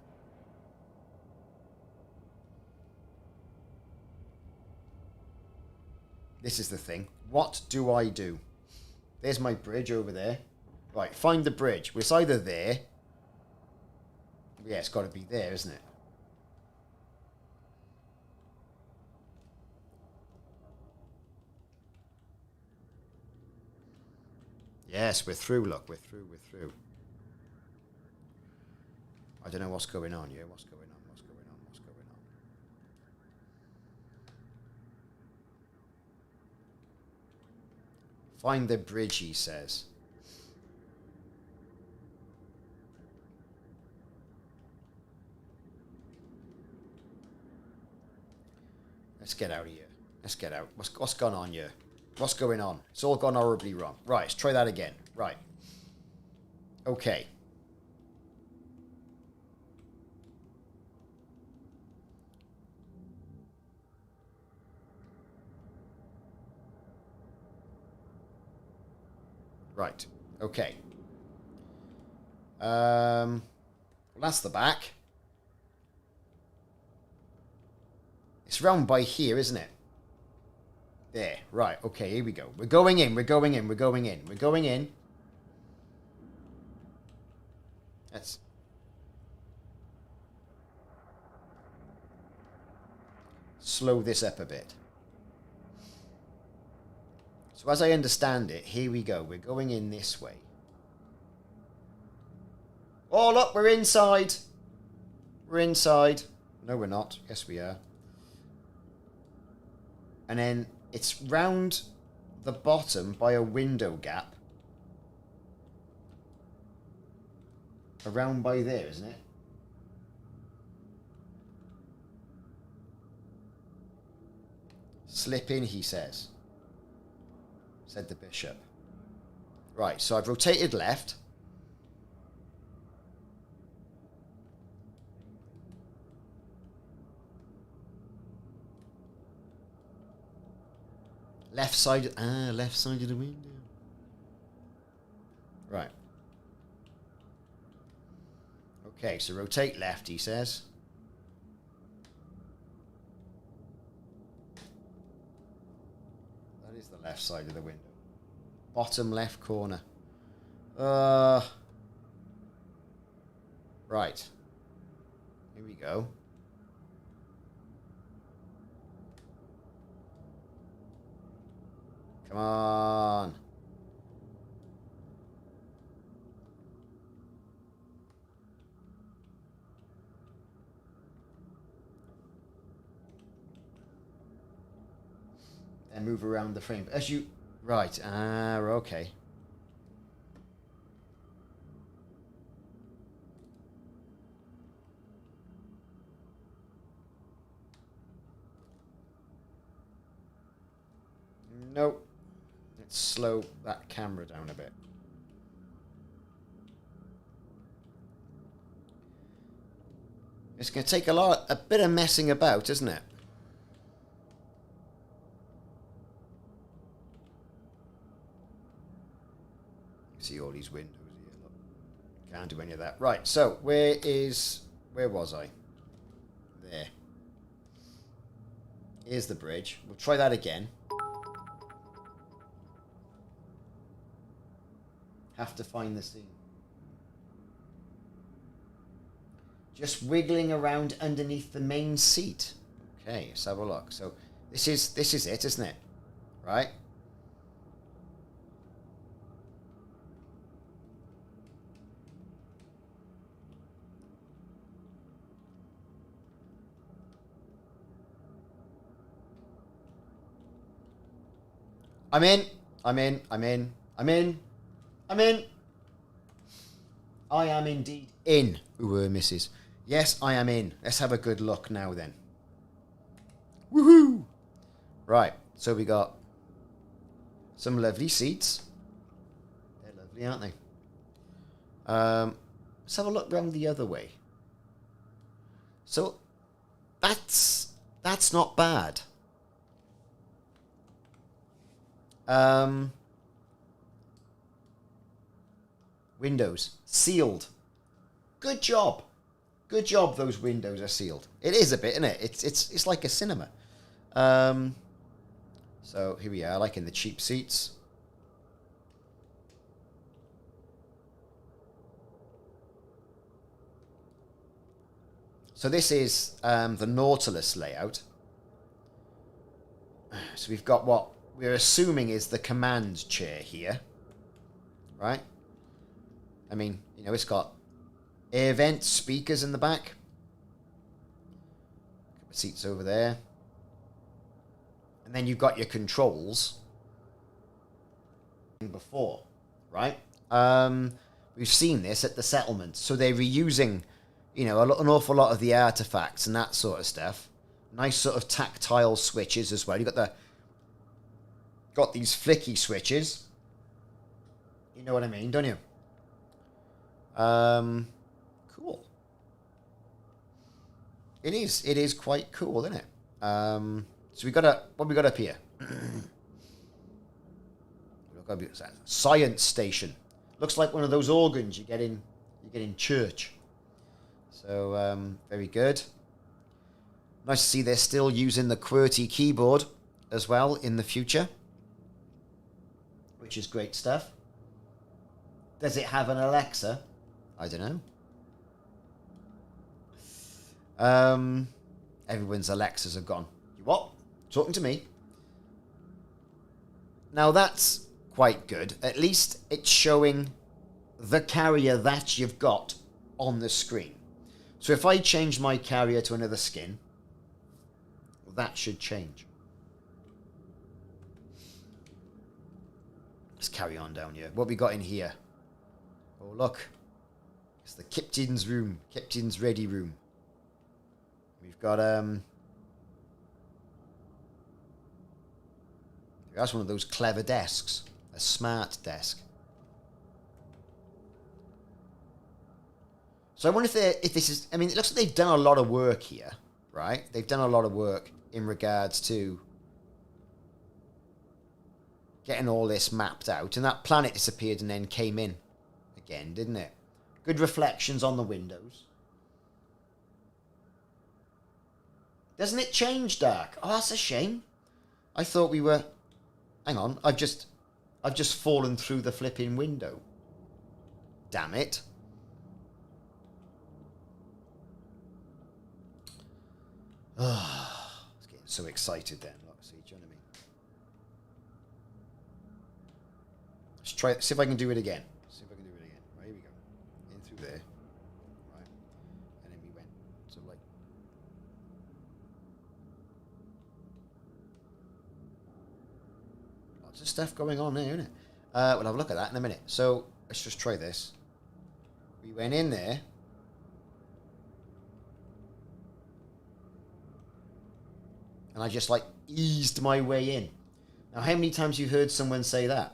This is the thing. What do I do? There's my bridge over there. Right, find the bridge. Well, it's either there. Yeah, it's got to be there, isn't it? Yes, we're through, look. We're through, we're through. I don't know what's going on here. What's going on? What's going on? What's going on? Find the bridge, he says. Let's get out of here. Let's get out. What's gone on here? What's going on? It's all gone horribly wrong. Right, let's try that again. Right. Okay. Right. Okay. Well, that's the back. It's round by here, isn't it? There. Right. Okay, here we go. We're going in. We're going in. We're going in. We're going in. Let's... slow this up a bit. So as I understand it, here we go. We're going in this way. Oh, look, we're inside. We're inside. No, we're not. Yes, we are. And then it's round the bottom by a window gap. Around by there, isn't it? Slip in, he says. Said the bishop. Right, so I've rotated left. Left side of the window. Right. Okay, so rotate left, he says. That is the left side of the window. Bottom left corner. Right. Here we go. Come on. And move around the frame. As you... Right. Okay. No. Let's slow that camera down a bit. It's going to take a bit of messing about, isn't it? See all these windows here. Look. Can't do any of that. Right, so where was I? There. Here's the bridge. We'll try that again. Have to find the scene. Just wiggling around underneath the main seat. Okay, let's have a look. So this is it, isn't it? Right? I'm in. I am indeed in. Ooh, misses. Yes, I am in. Let's have a good look now then. Woohoo! Right, so we got some lovely seats. They're lovely, aren't they? Let's have a look round the other way. So, that's not bad. Windows sealed. Good job. Good job. Those windows are sealed. It is a bit, isn't it? It's like a cinema. So here we are, like in the cheap seats. So this is the Nautilus layout. So we've got what we're assuming is the command chair here, right? I mean, you know, it's got air vents, speakers in the back. Couple of seats over there. And then you've got your controls. Before, right? We've seen this at the settlement. So they're reusing, you know, an awful lot of the artifacts and that sort of stuff. Nice sort of tactile switches as well. You've got these flicky switches. You know what I mean, don't you? Cool. It is quite cool, isn't it? So what we got up here? Science station. Looks like one of those organs you get in church. So very good. Nice to see they're still using the QWERTY keyboard as well in the future, which is great stuff. Does it have an Alexa? I don't know. Everyone's Alexas have gone. You what? Talking to me? Now that's quite good. At least it's showing the carrier that you've got on the screen. So if I change my carrier to another skin, that should change. Let's carry on down here. What we got in here? Oh, look. It's the captain's room. Captain's ready room. We've got, that's one of those clever desks. A smart desk. So I wonder if this is... I mean, it looks like they've done a lot of work here, right? They've done a lot of work in regards to getting all this mapped out. And that planet disappeared and then came in again, didn't it? Good reflections on the windows. Doesn't it change dark? Oh, that's a shame. I thought we were... Hang on, I've just fallen through the flipping window. Damn it. I was getting so excited then. Look, see, do you know what I mean? Let's try it. See if I can do it again. See if I can do it again. Right, here we go. In through there. Right. And then we went. So like... Lots of stuff going on there, isn't it? We'll have a look at that in a minute. So, let's just try this. We went in there. And I just, like, eased my way in. Now, how many times you've heard someone say that?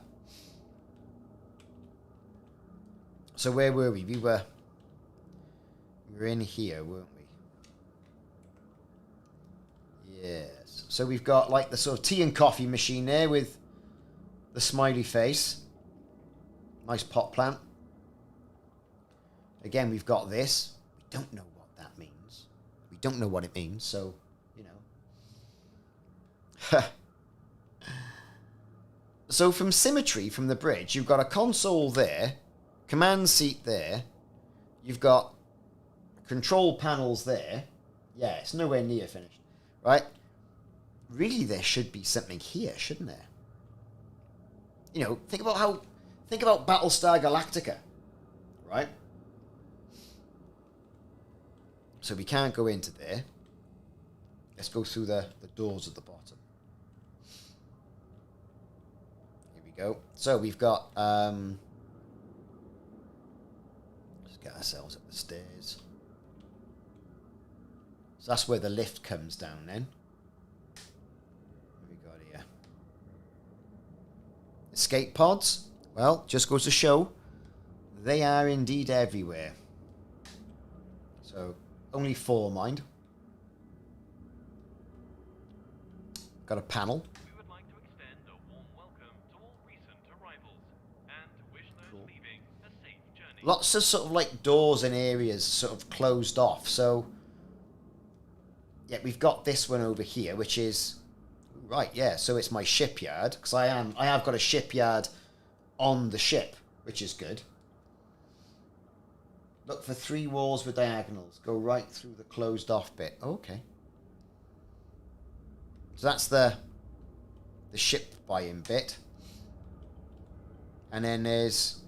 So where were we? We were in here, weren't we? Yes. So we've got like the sort of tea and coffee machine there with the smiley face. Nice pot plant. Again, we've got this. We don't know what that means. We don't know what it means, so, you know. So from symmetry, from the bridge, you've got a console there, command seat there, you've got control panels there. Yeah, it's nowhere near finished, right? Really, there should be something here, shouldn't there? You know, think about Battlestar Galactica, right? So we can't go into there. Let's go through the doors at the bottom. Here we go. So we've got... let's get ourselves up the stairs. So that's where the lift comes down then. What have we got here? Escape pods. Well, just goes to show they are indeed everywhere. So, only 4, mind. Got a panel. We would like to extend a warm welcome to all recent arrivals and to wish those leaving a safe journey. Lots of sort of like doors and areas sort of closed off. So, yeah, we've got this one over here, which is right. Yeah, so it's my shipyard because I have got a shipyard on the ship, which is good. Look for 3 walls with diagonals. Go right through the closed off bit. Okay. So that's the ship buying bit. And then there's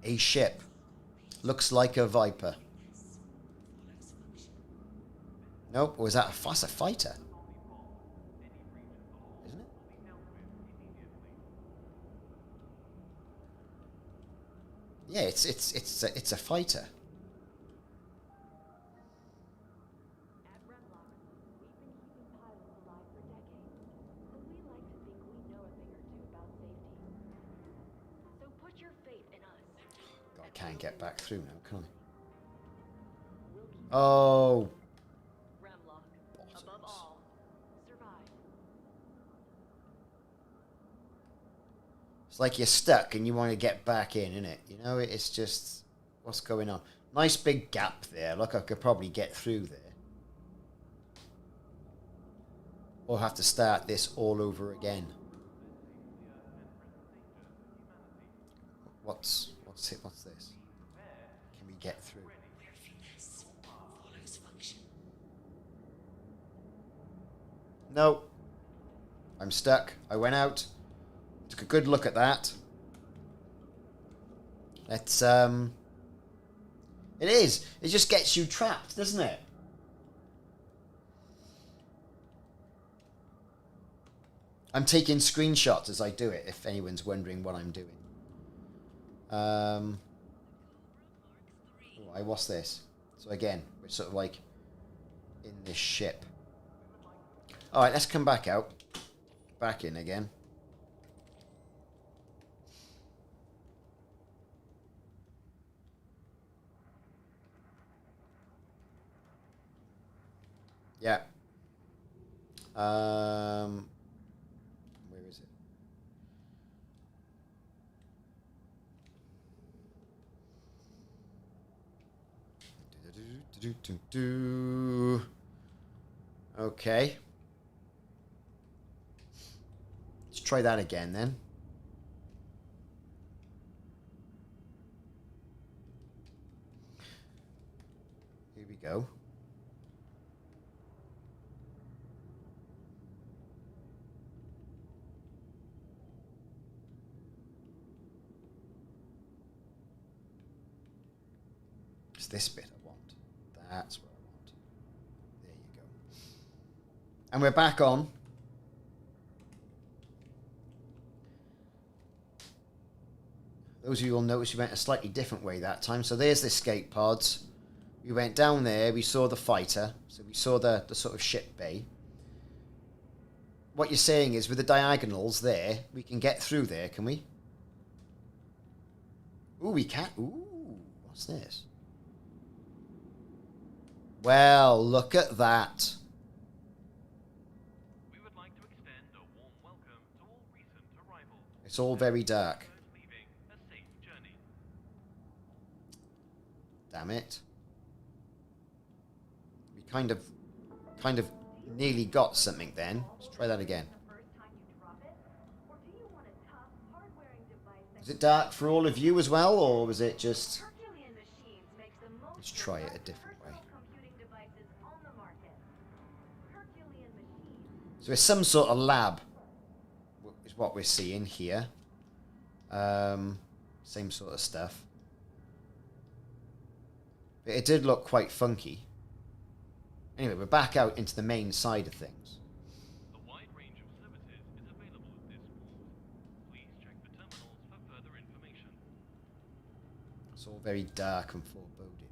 a ship. Looks like a Viper. Nope. Or is that that's a fighter? Isn't it? Yeah, it's a fighter. At Remlock, we've been keeping pilots alive for decades, so we like to think we know a thing or two about safety. So put your faith in us. I can't get back through now, can I? Oh. Remlock, above all, survive. It's like you're stuck and you want to get back in, isn't it? You know, it's just... What's going on? Nice big gap there. Look, I could probably get through there. Or have to start this all over again. What's it? What's this? Can we get through? No. I'm stuck. I went out. Took a good look at that. Let's, it is. It just gets you trapped, doesn't it? I'm taking screenshots as I do it, if anyone's wondering what I'm doing. What's this? So again, we're sort of like in this ship. Alright, let's come back out. Back in again. Yeah. Where is it? Okay. Let's try that again then. Here we go. It's this bit I want. That's what I want. There you go. And we're back on. Those of you will notice we went a slightly different way that time. So there's the escape pods. We went down there. We saw the fighter. So we saw the sort of ship bay. what you're saying is with the diagonals there, we can get through there, can we? Ooh, we can. Ooh, what's this? Well, look at that. We would like to extend a warm welcome to all recent arrivals. It's all very dark. Leaving a safe journey. Damn it. We kind of nearly got something then. Let's try that again. Is it dark for all of you as well, or was it just... Let's try it a different way. So it's some sort of lab, is what we're seeing here. Same sort of stuff. But it did look quite funky. Anyway, we're back out into the main side of things. A wide range of services is available at this port. Please check the terminals for further information. It's all very dark and foreboding.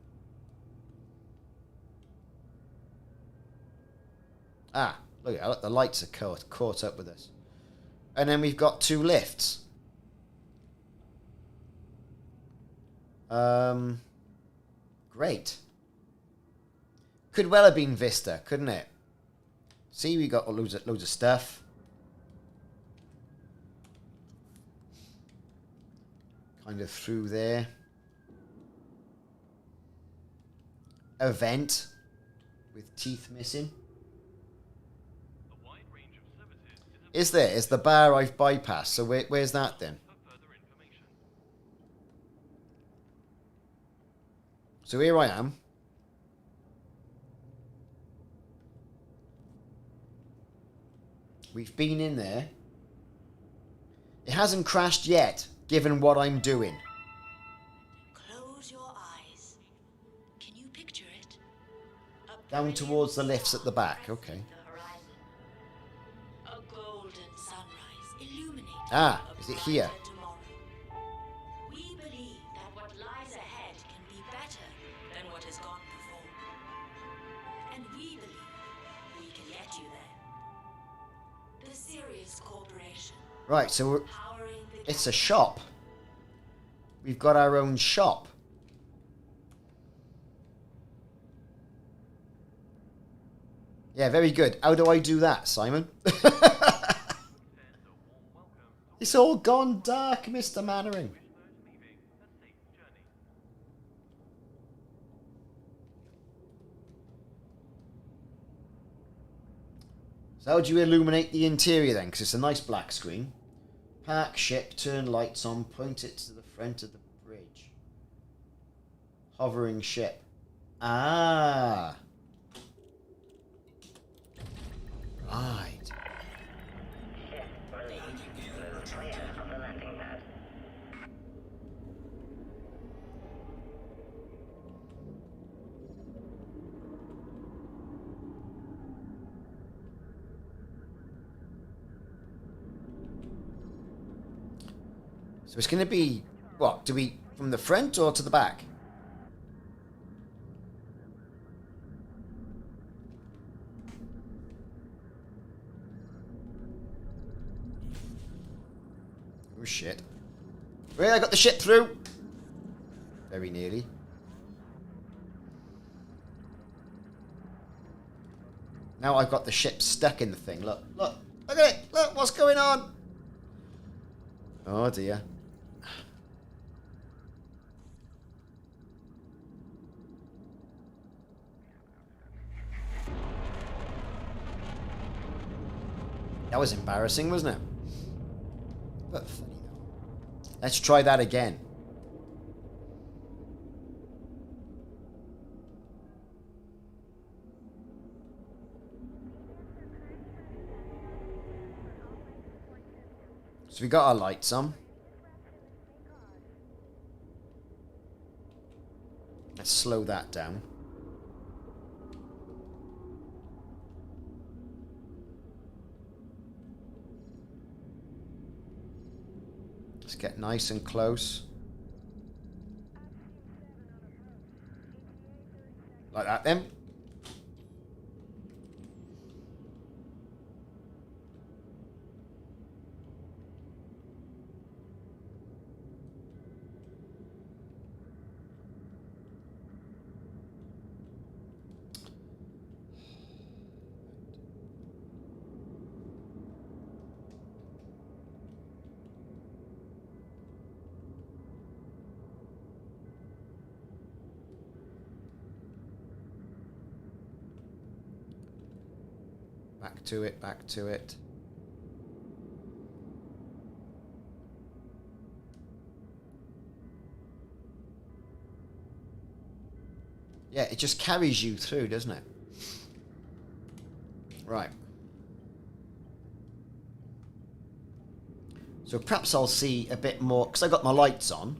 Ah, look at that. The lights are caught up with us. And then we've got 2 lifts. Great. Could well have been Vista, couldn't it? See, we got loads of stuff. Kind of through there. A vent with teeth missing. A wide range of services Is there? Is the bar I've bypassed? So where's that then? for further information. So here I am. We've been in there. It hasn't crashed yet, given what I'm doing. Close your eyes. Can you picture it? Down towards the lifts at the back. Okay. A golden sunrise illuminating Ah, a is it here? brighter tomorrow. We believe that what lies ahead can be better than what has gone before. And we believe we can get you there. The Sirius Corporation, Right, so powering the it's a shop. We've got our own shop. Yeah, very good. How do I do that, Simon? It's all gone dark, Mr. Mannering. So how do you illuminate the interior then? Because it's a nice black screen. Park ship, turn lights on, point it to the front of the bridge. Hovering ship. Ah. Right. So it's going to be, what, do we, from the front or to the back? Oh shit. Well, I got the ship through. Very nearly. Now I've got the ship stuck in the thing. Look, look, look at it. Look, what's going on? Oh dear. That was embarrassing, wasn't it? But funny though. Let's try that again. So we got our lights on. Let's slow that down. Let's get nice and close. Like that then. Back to it, back to it. Yeah, it just carries you through, doesn't it? Right. So perhaps I'll see a bit more, because I got my lights on.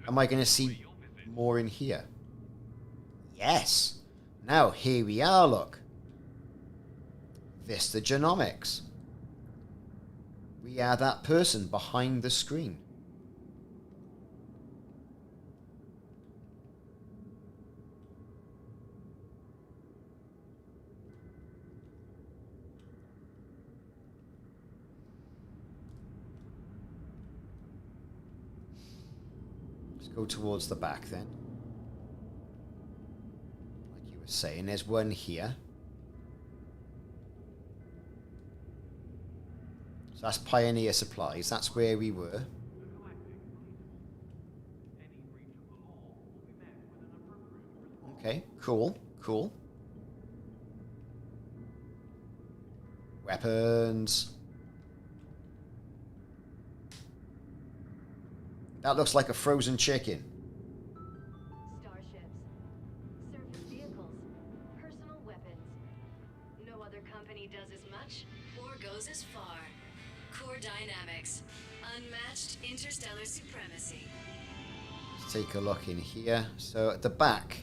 Am I going to see more in here? Yes. Now, here we are, look. Vista Genomics. We are that person behind the screen. Let's go towards the back then. Like you were saying, there's one here. So that's Pioneer Supplies. That's where we were. Okay, cool, cool. Weapons. That looks like a frozen chicken. Starships, surface vehicles, personal weapons. No other company does as much or goes as far. Core dynamics, unmatched interstellar supremacy. Let's take a look in here. So at the back,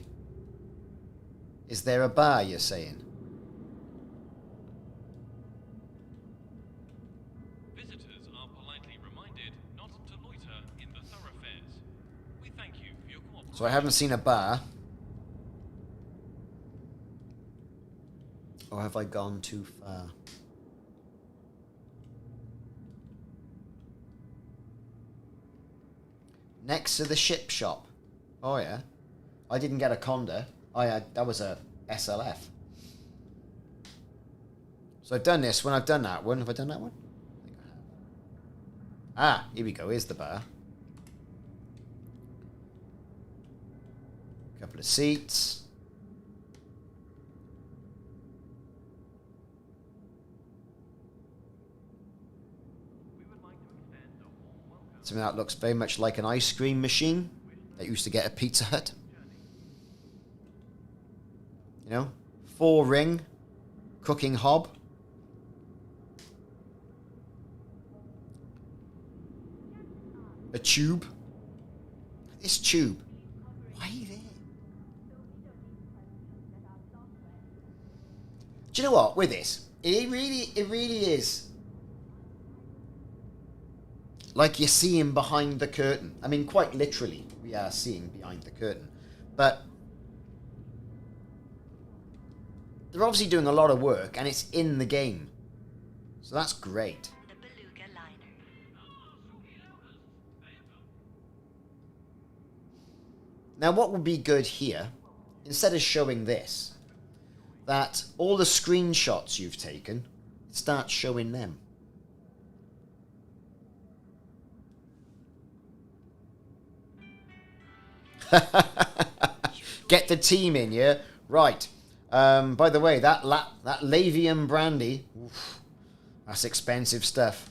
is there a bar, you're saying? Visitors are politely reminded not to loiter in the thoroughfares. We thank you for your cooperation. So I haven't seen a bar. Or have I gone too far? Next to the ship shop. Oh yeah. I didn't get a Conda. That was a SLF. So I've done this one, I've done that one. Have I done that one? I think I have. Ah, here we go, here's the bar. Couple of seats. Something that looks very much like an ice cream machine that you used to get at Pizza Hut. You know, 4-ring cooking hob. A tube. This tube. Why are you there? Do you know what? With this, it really is like you're seeing behind the curtain. I mean, quite literally, we are seeing behind the curtain. But they're obviously doing a lot of work, and it's in the game. So that's great. The Beluga liner. Now, what would be good here, instead of showing this, that all the screenshots you've taken, start showing them. Get the team in, yeah? Right. By the way, that Lavium brandy, oof, that's expensive stuff.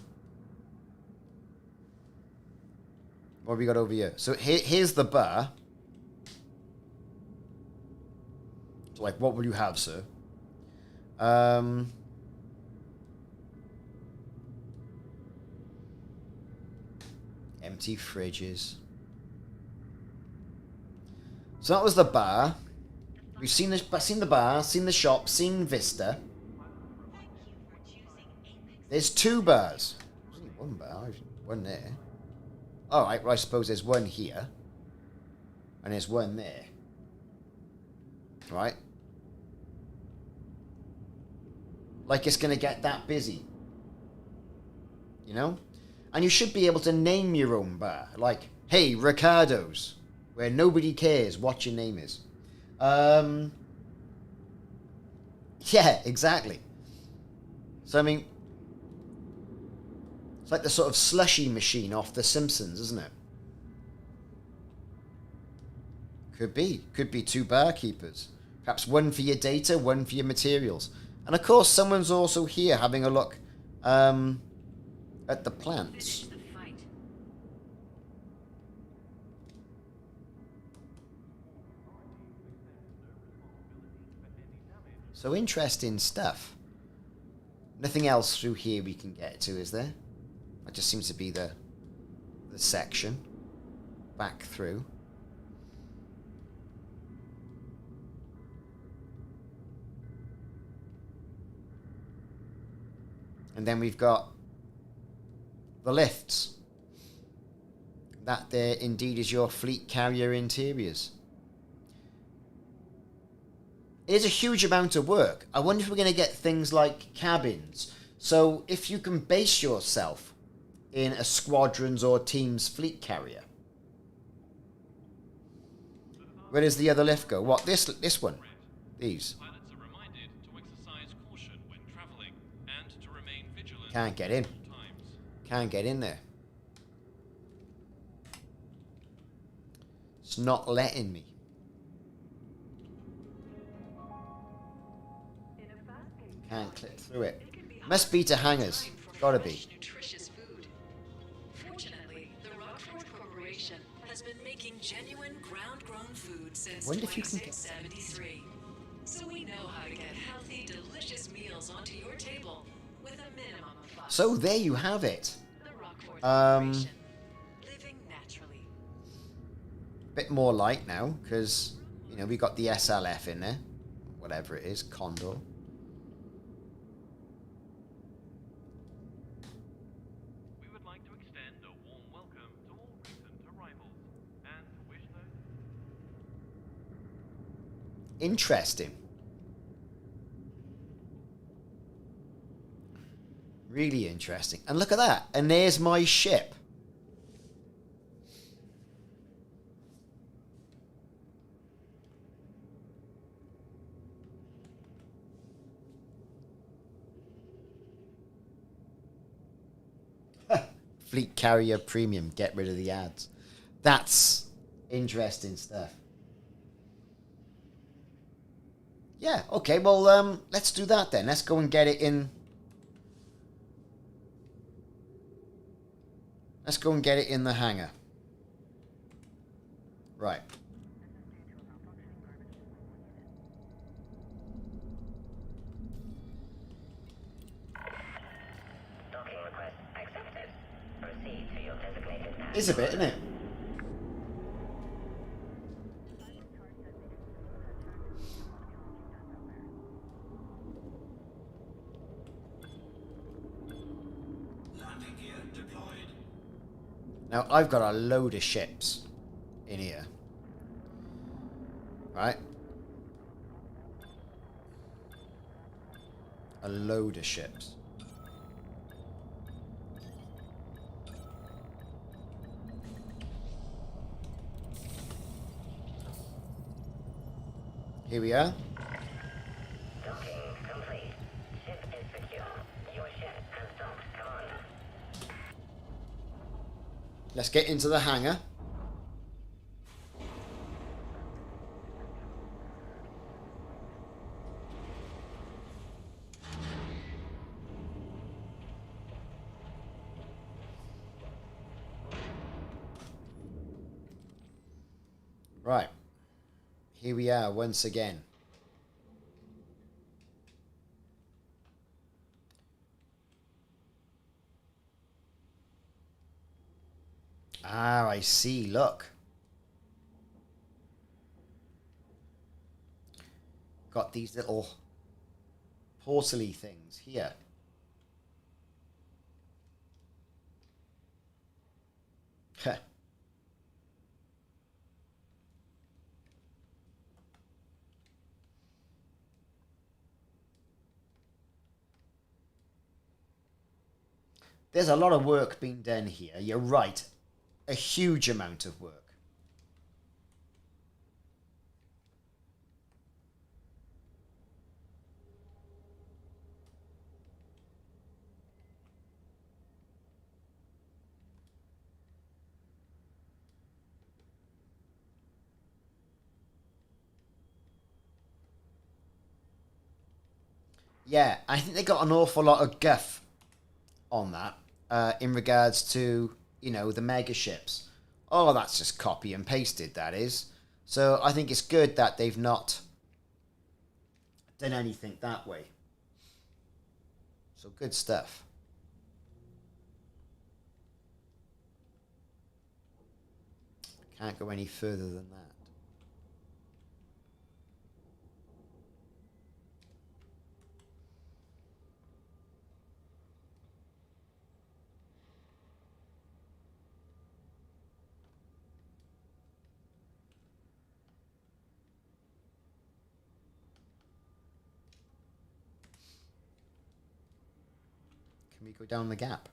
What have we got over here? So here's the bar. So like, what will you have, sir? Empty fridges. So that was the bar. We've seen the bar, seen the shop, seen Vista. There's 2 bars. There's only 1 bar, one there. Alright, well I suppose there's one here. And there's one there. Right? Like it's going to get that busy. You know? And you should be able to name your own bar. Like, hey, Ricardos. Where nobody cares what your name is. Yeah, exactly. So, I mean, it's like the sort of slushy machine off The Simpsons, isn't it? Could be. Could be 2 barkeepers. Perhaps one for your data, one for your materials. And of course, someone's also here having a look at the plants. Finish the fight. So interesting stuff. Nothing else through here we can get to, is there? That just seems to be the section. Back through. And then we've got the lifts. That there indeed is your fleet carrier interiors. It is a huge amount of work. I wonder if we're going to get things like cabins. So if you can base yourself in a squadron's or team's fleet carrier. Where does the other lift go? What, this one? These. Pilots are reminded to exercise caution when traveling and to remain vigilant Can't get in. at all times. Can't get in there. It's not letting me. Can't click through it. Must be to hangars. Gotta be. Nutritious food. Fortunately, the Rockford Corporation has been making genuine ground-grown food since Wonder if you can get- 2673. So we know how to get healthy, delicious meals onto your table with a minimum of fuss. So there you have it. The Rockford Um, Corporation. Living naturally. Bit more light now, because, you know, we got the SLF in there. Whatever it is, Condor. We would like to extend a warm welcome to all recent arrivals and wish those Interesting. Really interesting. And look at that. And there's my ship. Fleet Carrier Premium. Get rid of the ads. That's interesting stuff. Yeah, okay, well, let's do that then. Let's go and get it in. Let's go and get it in the hangar. Right. Docking request accepted. Proceed to your designated path. It's a bit, isn't it? Landing gear deployed. Now, I've got a load of ships in here. Right? A load of ships. Here we are. Docking complete. Ship is secure. Your ship has docked. Come on. Let's get into the hangar. Right. Here we are once again. Ah, I see. Look. Got these little porcelain things here. Heh. There's a lot of work being done here. You're right. A huge amount of work. Yeah, I think they got an awful lot of guff on that in regards to, you know, the mega ships. Oh, that's just copy and pasted, that is. So I think it's good that they've not done anything that way. So good stuff. Can't go any further than that. Can we go down the gap?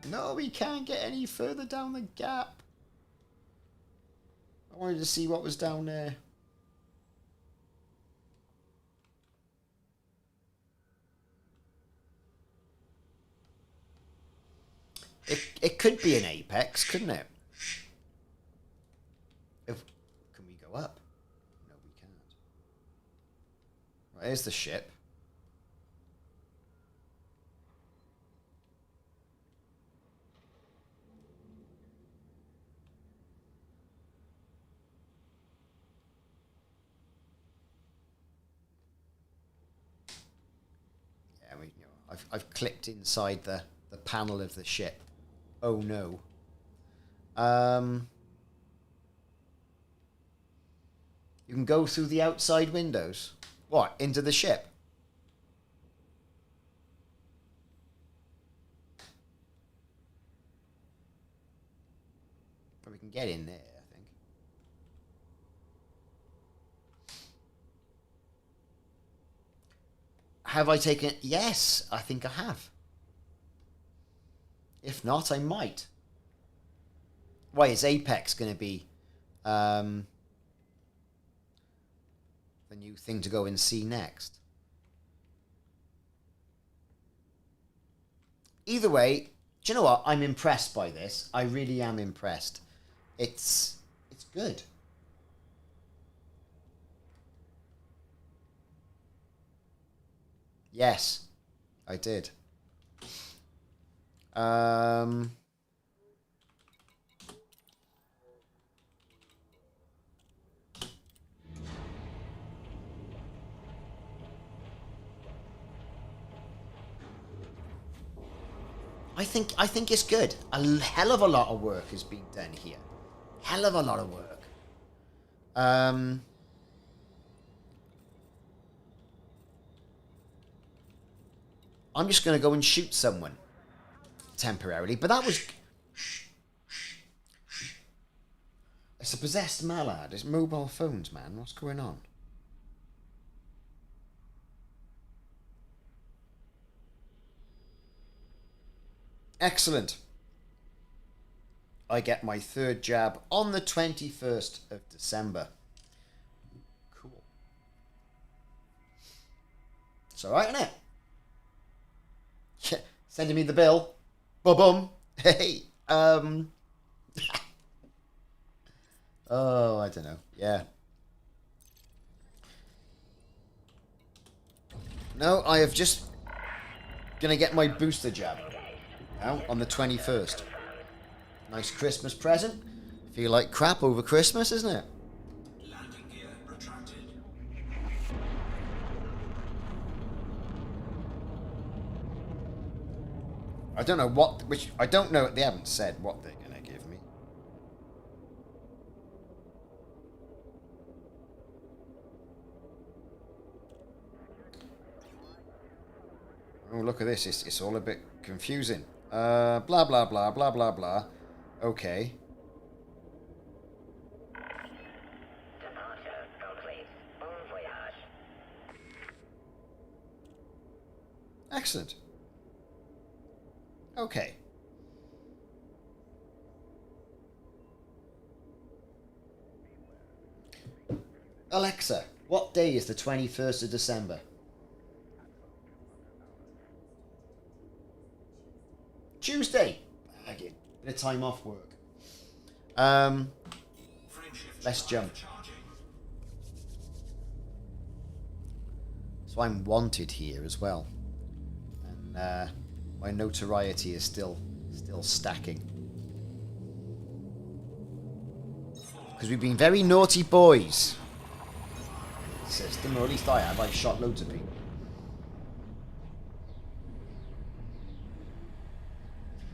No, we can't get any further down the gap. I wanted to see what was down there. It could be an apex, couldn't it? Can we go up? No, we can't. Right, here's the ship. Yeah, I've clicked inside the panel of the ship. Oh no. You can go through the outside windows. What? Into the ship? But we can get in there, I think. Have I taken it? Yes, I think I have. If not, I might. Why, is Apex going to be the new thing to go and see next? Either way, do you know what? I'm impressed by this. I really am impressed. It's good. Yes, I did. I think it's good. A hell of a lot of work has been done here. Hell of a lot of work. I'm just going to go and shoot someone temporarily, but that was... It's a possessed mallard. It's mobile phones, man. What's going on? Excellent. I get my third jab on the 21st of December. Cool. It's alright, isn't it? Yeah. Sending me the bill. Boom. Hey. Oh, I don't know. Yeah. No, I have just gonna get my booster jab now on the 21st. Nice Christmas present. Feel like crap over Christmas, isn't it? Landing gear retracted. I don't know what, I don't know, they haven't said what they're gonna give me. Oh, look at this, it's all a bit confusing. Blah, blah, blah, blah, blah, blah. Okay. Departure complete. Bon voyage. Excellent. Okay. Alexa, what day is the 21st of December? Tuesday. I get a bit of time off work. Let's jump. So I'm wanted here as well. And my notoriety is still stacking. Because we've been very naughty boys. System, or at least I have. I've shot loads of people.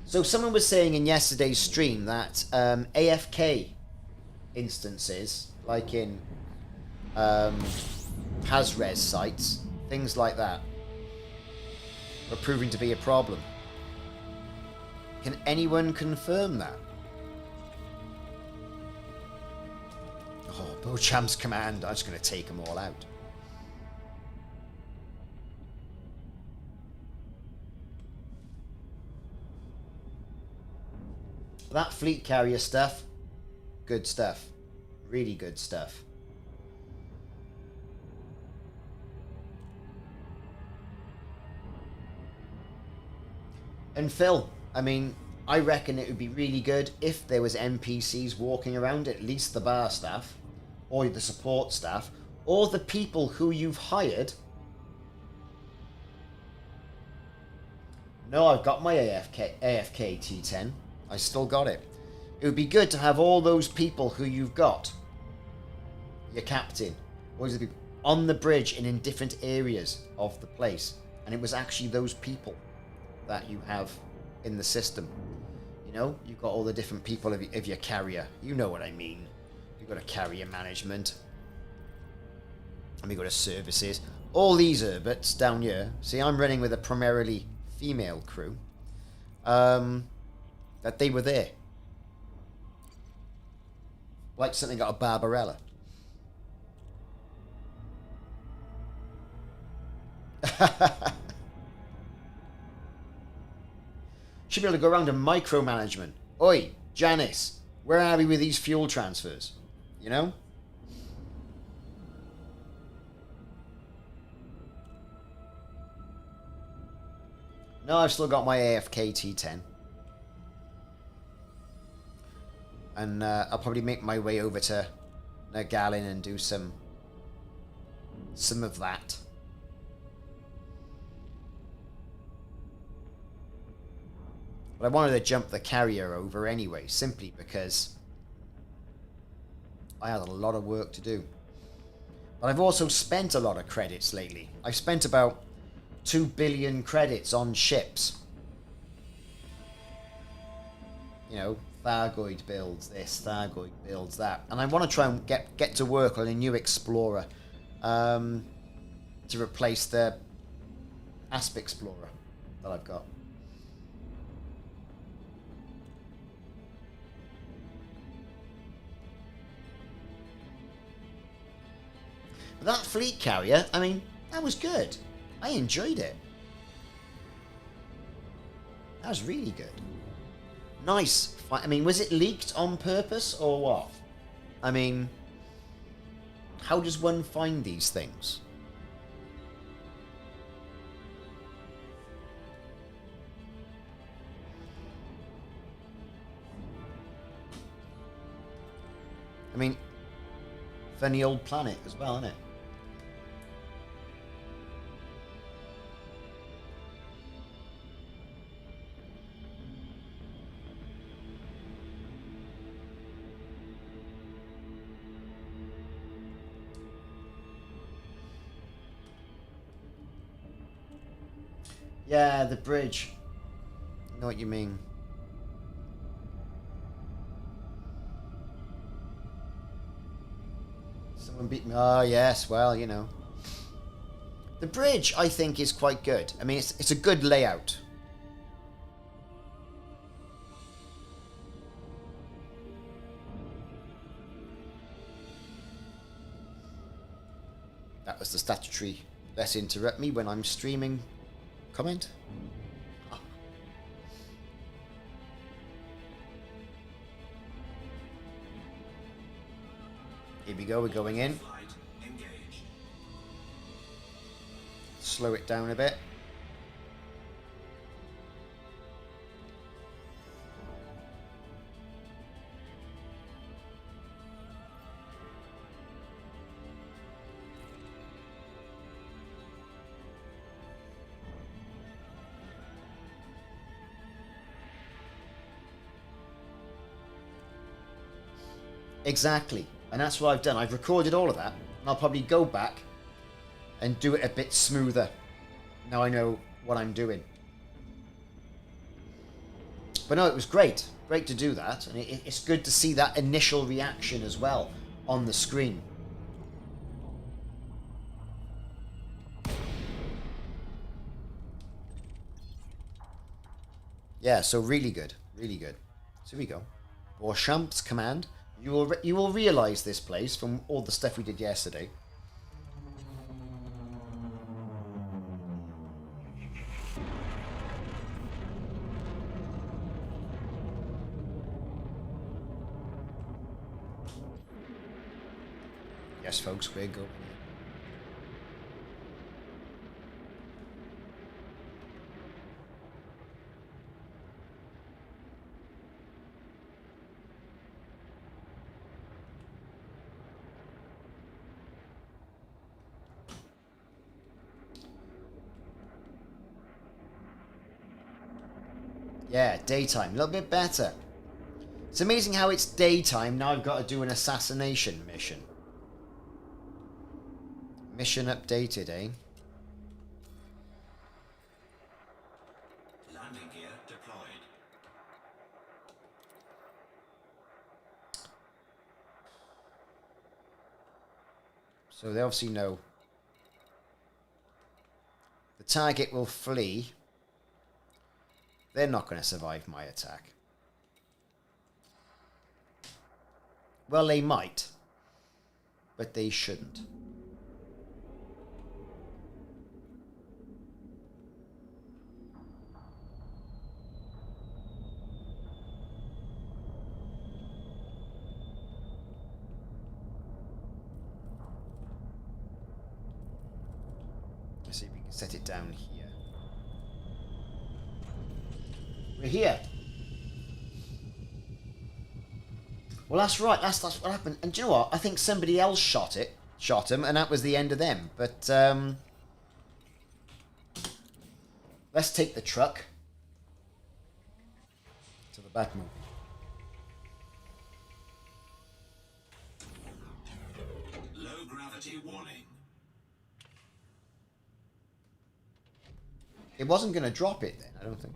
So someone was saying in yesterday's stream that AFK instances, like in Has-res sites, things like that, are proving to be a problem. Can anyone confirm that? Oh, Bocham's command. I'm just going to take them all out. That fleet carrier stuff, good stuff. Really good stuff. And Phil, I mean, I reckon it would be really good if there was NPCs walking around, at least the bar staff, or the support staff, or the people who you've hired. No, I've got my AFK T10. I still got it. It would be good to have all those people who you've got, your captain, all these people, on the bridge and in different areas of the place. And it was actually those people that you have in the system. You know, you've got all the different people of your carrier. You know what I mean. You've got a carrier management. And we've got a services. All these Urbits down here. See, I'm running with a primarily female crew. That they were there. Like something got a Barbarella. Should be able to go around to micromanagement. Oi, Janice, where are we with these fuel transfers? You know? No, I've still got my AFK T10. And I'll probably make my way over to Nagalin and do some of that. But I wanted to jump the carrier over anyway, simply because I had a lot of work to do. But I've also spent a lot of credits lately. I've spent about 2 billion credits on ships. You know, Thargoid builds this, Thargoid builds that. And I want to try and get to work on a new Explorer to replace the Asp Explorer that I've got. But that fleet carrier, I mean, that was good. I enjoyed it. That was really good. Nice. I mean, was it leaked on purpose or what? I mean, how does one find these things? I mean, funny old planet as well, isn't it? Yeah, the bridge. I know what you mean. Someone beat me. Oh, yes, well, you know. The bridge, I think, is quite good. I mean, it's a good layout. That was the statutory "let's interrupt me when I'm streaming" comment. Oh. Here we go, we're going in. Slow it down a bit. Exactly. And that's what I've done. I've recorded all of that. And I'll probably go back and do it a bit smoother. Now I know what I'm doing. But no, it was great. Great to do that. And it's good to see that initial reaction as well on the screen. Yeah, so really good. Really good. So here we go. Beauchamp's command. You will realise this place from all the stuff we did yesterday. Yes, folks, we're going. Yeah, daytime. A little bit better. It's amazing how it's daytime. Now I've got to do an assassination mission. Mission updated, eh? Landing gear deployed. So they obviously know the target will flee. They're not going to survive my attack. Well, they might, but they shouldn't. Let's see if we can set it down here. We're here. Well, that's right. That's what happened. And do you know what? I think somebody else shot him, and that was the end of them. But let's take the truck to the Batmobile. Low gravity warning. It wasn't going to drop it then, I don't think.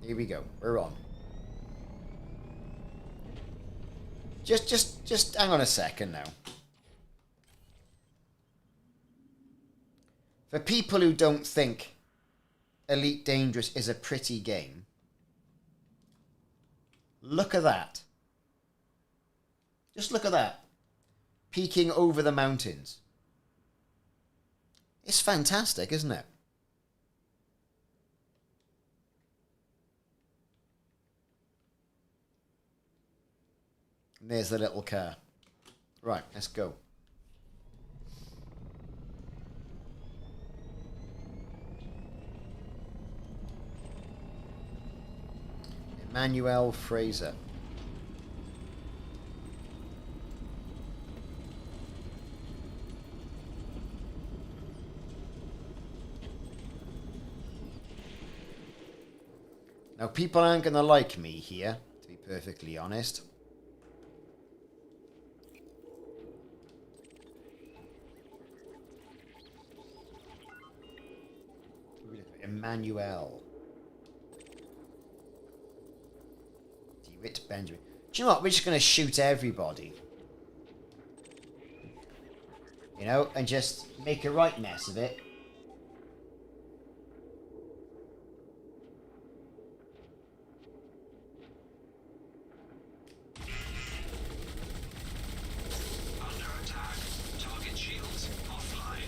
Here we go. We're on. Just hang on a second now. For people who don't think Elite Dangerous is a pretty game, look at that. Just look at that. Peeking over the mountains. It's fantastic, isn't it? And there's the little car. Right, let's go. Emmanuel Fraser. Now, people aren't going to like me here, to be perfectly honest. Emmanuel. DeWitt Benjamin. Do you know what? We're just going to shoot everybody. You know, and just make a right mess of it. Under attack. Target shields offline.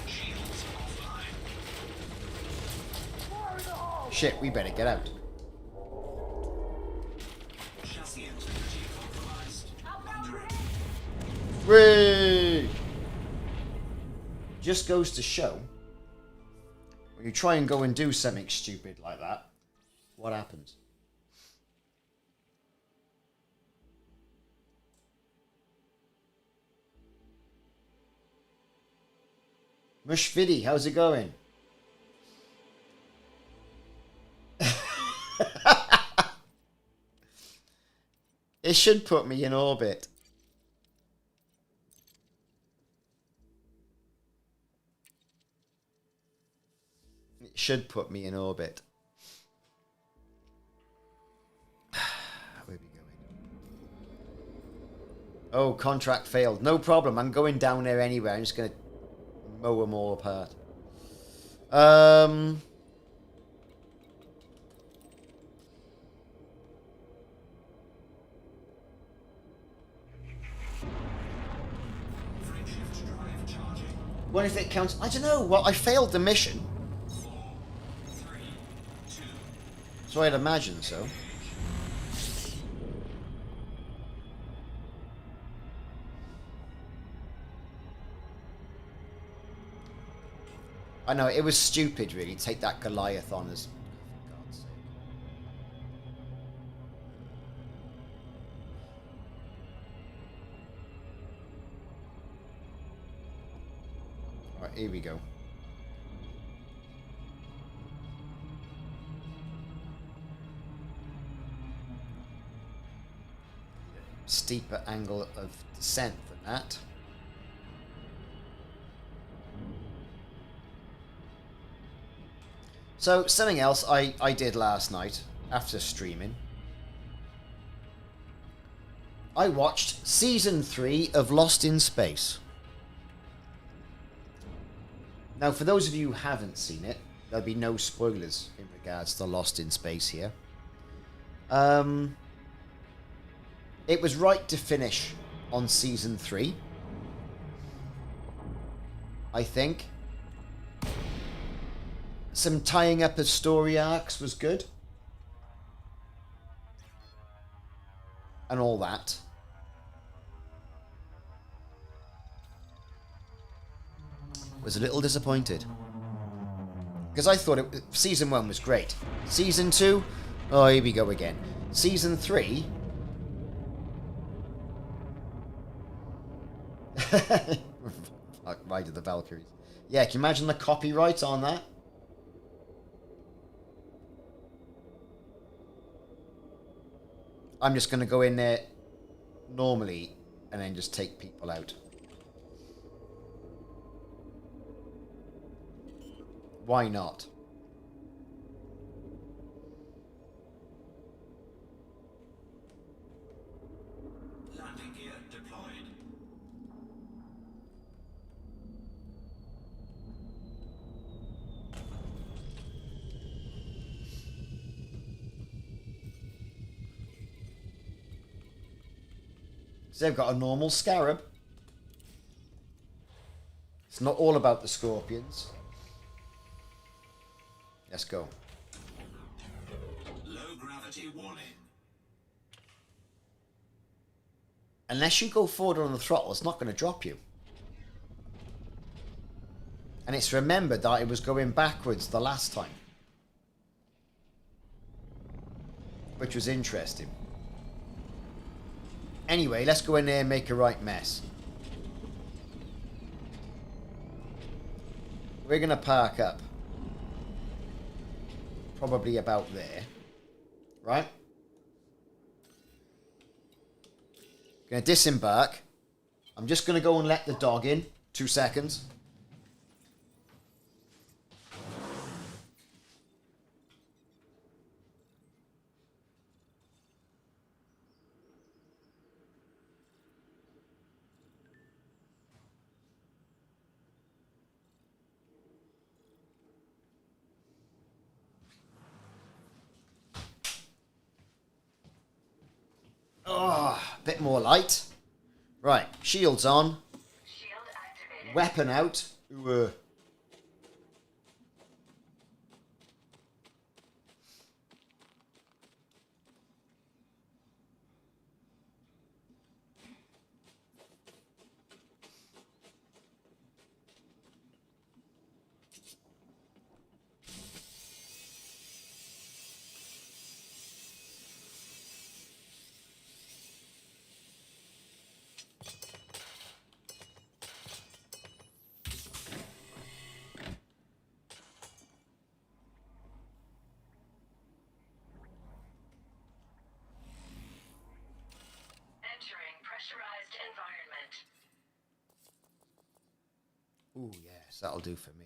Shields offline. Shit, we better get out. Chassis integrity compromised. Whee! Just goes to show, when you try and go and do something stupid like that, what happens? Mushfidi, how's it going? It should put me in orbit. It should put me in orbit. Where are we going? Oh, contract failed. No problem. I'm going down there anyway. I'm just going to mow them all apart. What if it counts? I don't know. Well, I failed the mission. 4, 3, 2. So I'd imagine so. I know, it was stupid, really, to take that Goliath on as... For God's sake. Alright, here we go. Steeper angle of descent than that. So, something else I did last night, after streaming. I watched Season 3 of Lost in Space. Now, for those of you who haven't seen it, there'll be no spoilers in regards to Lost in Space here. It was right to finish on Season 3. I think. Some tying up of story arcs was good. And all that. Was a little disappointed. Because I thought Season 1 was great. Season 2? Oh, here we go again. Season 3? Ride of the Valkyries. Yeah, can you imagine the copyright on that? I'm just going to go in there normally and then just take people out. Why not? Landing gear deployed. So they've got a normal Scarab. It's not all about the Scorpions. Let's go. Low gravity warning. Unless you go forward on the throttle, it's not going to drop you. And it's remembered that it was going backwards the last time. Which was interesting. Anyway, let's go in there and make a right mess. We're going to park up. Probably about there. Right? Going to disembark. I'm just going to go and let the dog in. 2 seconds. Oh, a bit more light. Right, shields on. Shield activated. Weapon out. Ooh, Ooh, yes, that'll do for me.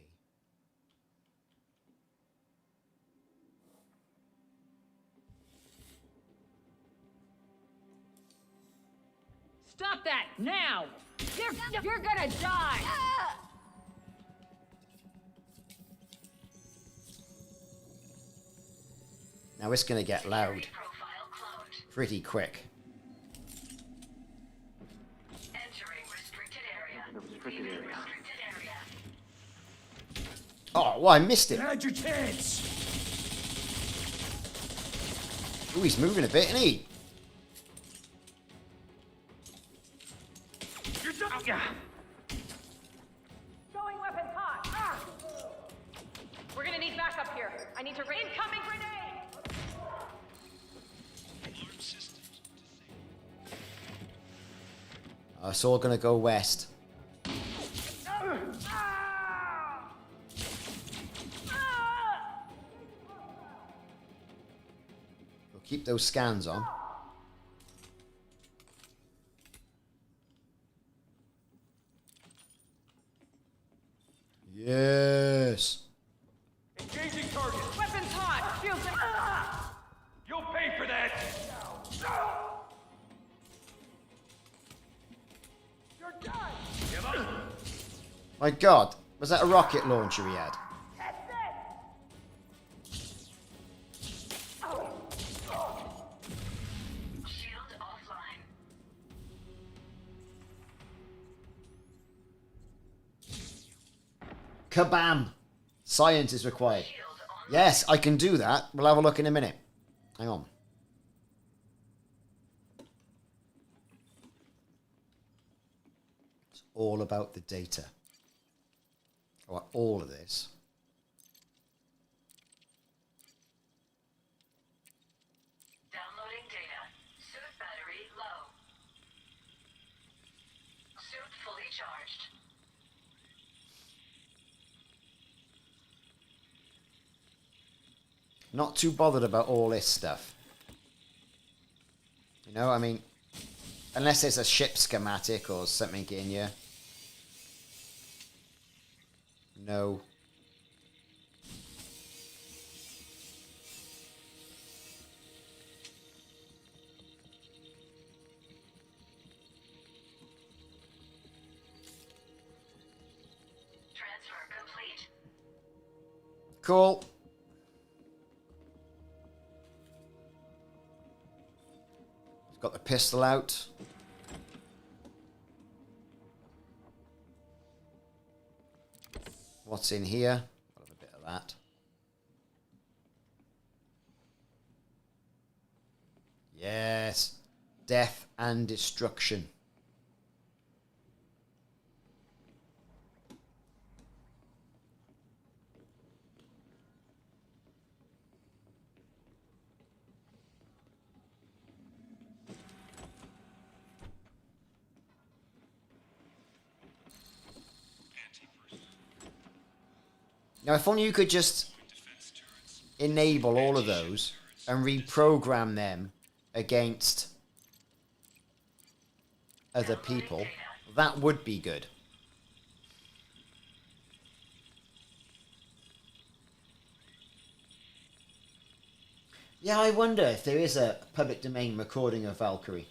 Stop that now! You're gonna die! Now it's going to get loud pretty quick. Entering restricted area. Oh, well, I missed it. Had your chance. Ooh, he's moving a bit, isn't he? You're done. Oh, yeah. Showing weapons hot. We're gonna need backup here. I need to incoming grenade. It's all going to go west. We'll keep those scans on. Yes. Engaging target. Weapons hot. Shields. You'll pay for that. You're done. Give up. My God, was that a rocket launcher he had? Shield offline. Kabam! Science is required. Yes, I can do that. We'll have a look in a minute. Hang on. It's all about the data. About all of this. Downloading data. Suit battery low. Suit fully charged. Not too bothered about all this stuff. You know, I mean, unless there's a ship schematic or something in here. No. Transfer complete. Cool. Got the pistol out. What's in here? I'll have a bit of that. Yes. Death and destruction. Now, if only you could just enable all of those and reprogram them against other people, that would be good. Yeah, I wonder if there is a public domain recording of Valkyrie.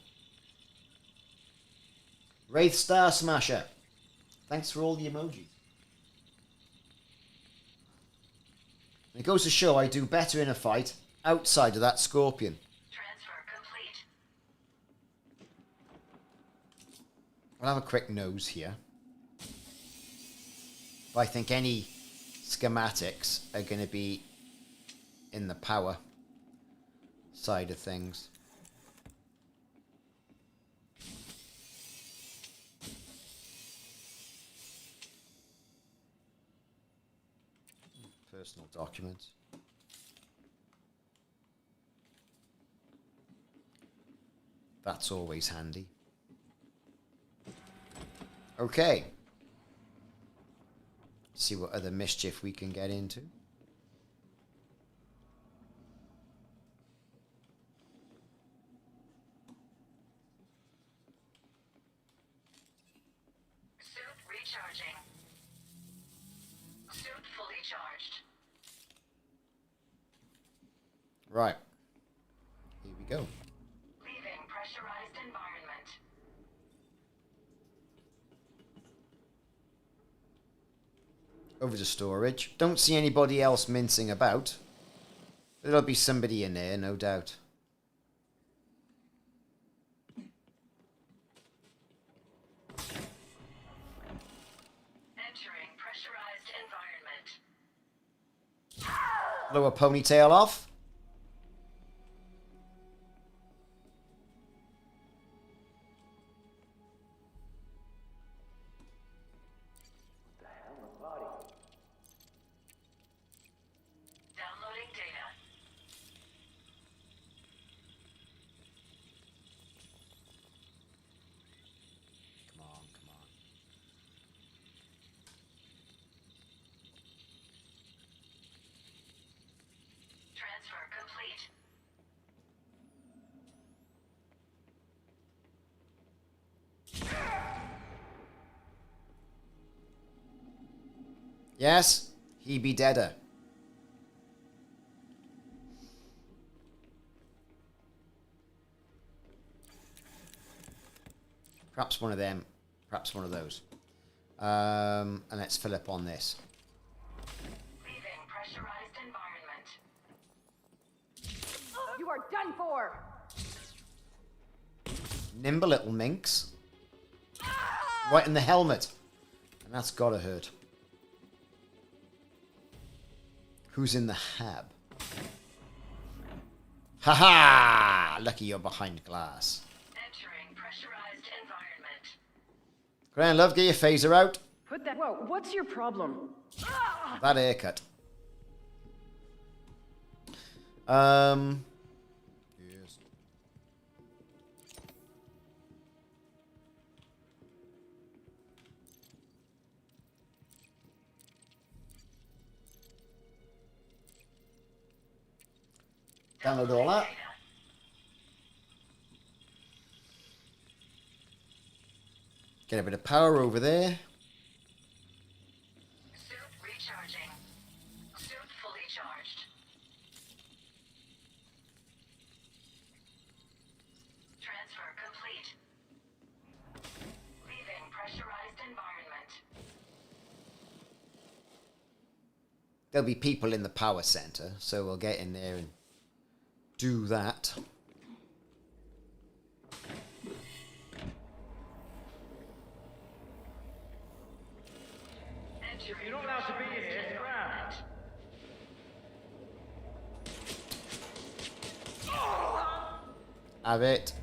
Wraith Star Smasher. Thanks for all the emojis. It goes to show I do better in a fight outside of that Scorpion. Transfer complete. I'll have a quick nose here. But I think any schematics are going to be in the power side of things. Personal documents. That's always handy. Okay. See what other mischief we can get into. Suit recharging. Right. Here we go. Leaving pressurized environment. Over to storage. Don't see anybody else mincing about. There'll be somebody in there, no doubt. Entering pressurized environment. Blow a ponytail off. Downloading data. Come on, come on. Transfer complete. Yes, he be deader. Perhaps one of them. Perhaps one of those. And let's fill up on this. Leaving pressurized environment. You are done for! Nimble little minx. Right in the helmet. And that's gotta hurt. Who's in the hab? Ha-ha! Lucky you're behind glass. Entering pressurized environment. Grand love, get your phaser out. Put that. Whoa, what's your problem? That haircut. Yes. Download all that. Get a bit of power over there. Suit recharging. Suit fully charged. Transfer complete. Leaving pressurized environment. There'll be people in the power center, so we'll get in there and do that. You don't allow to be in here, Scarab. Have it.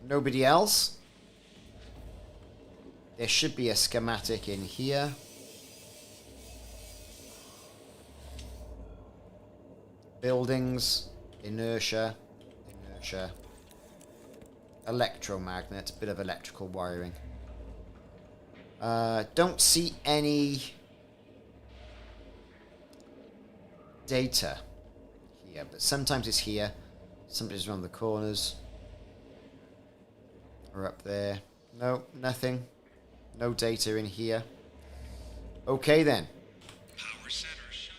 Nobody else? There should be a schematic in here. Buildings, inertia, electromagnet, bit of electrical wiring. Don't see any data here, but sometimes it's here. Somebody's around the corners. Or up there. No, nothing. No data in here. Okay then. Power center shut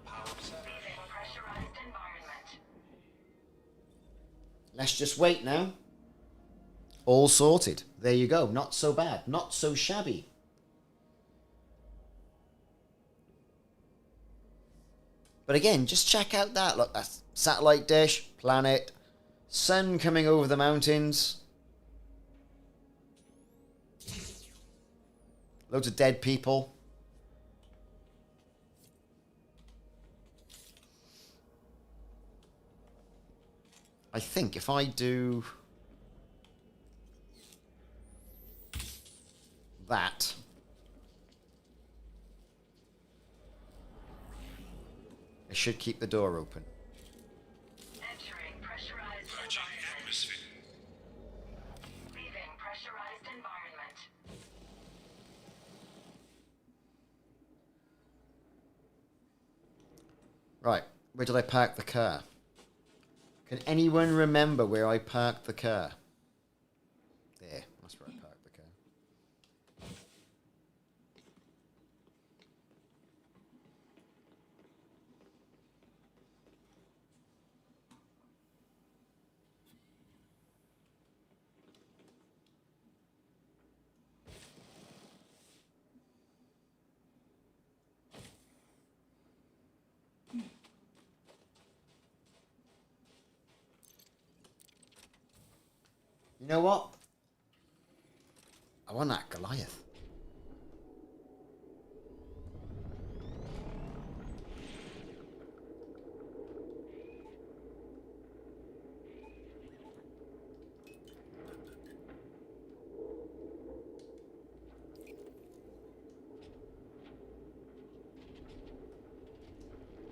down. Leaving pressurized environment. Let's just wait now. All sorted. There you go. Not so bad. Not so shabby. But again, just check out that. Look, that's satellite dish, planet, sun coming over the mountains. Loads of dead people. I think if I do that, I should keep the door open. Entering pressurized Purging environment. atmosphere. Leaving pressurized environment. Right, where did I park the car? Can anyone remember where I parked the car? There, that's where I parked the car. You know what? I want that Goliath.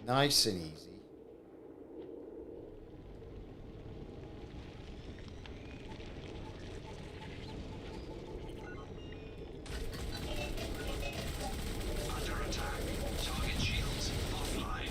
Nice and easy. Under attack. Target shields offline.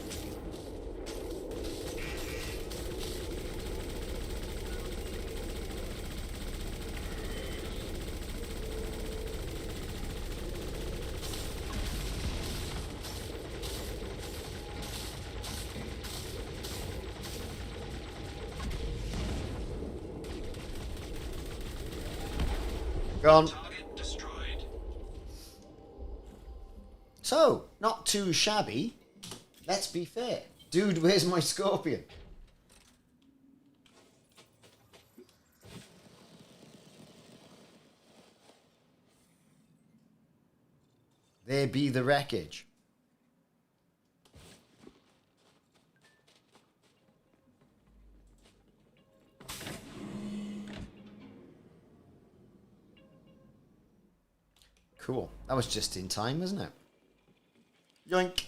Gone. Target destroyed. So, not too shabby. Let's be fair. Dude, where's my Scorpion? There be the wreckage. Cool. That was just in time, wasn't it? Yoink.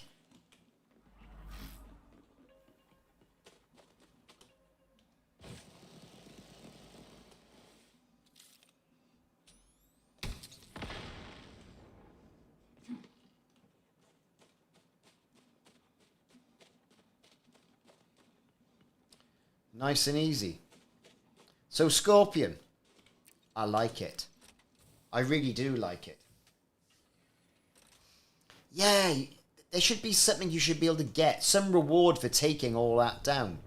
Nice and easy. So, Scorpion. I like it. I really do like it. Yeah, there should be something you should be able to get. Some reward for taking all that down.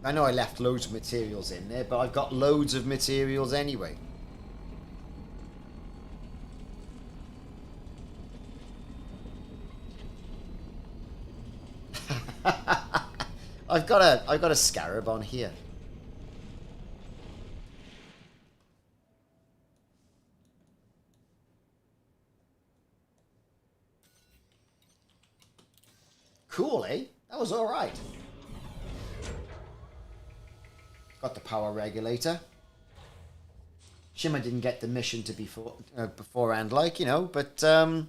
I know I left loads of materials in there, but I've got loads of materials anyway. I've got a Scarab on here. Cool, eh? That was alright. Got the power regulator. Shimmer didn't get the mission to beforehand, like, you know, but there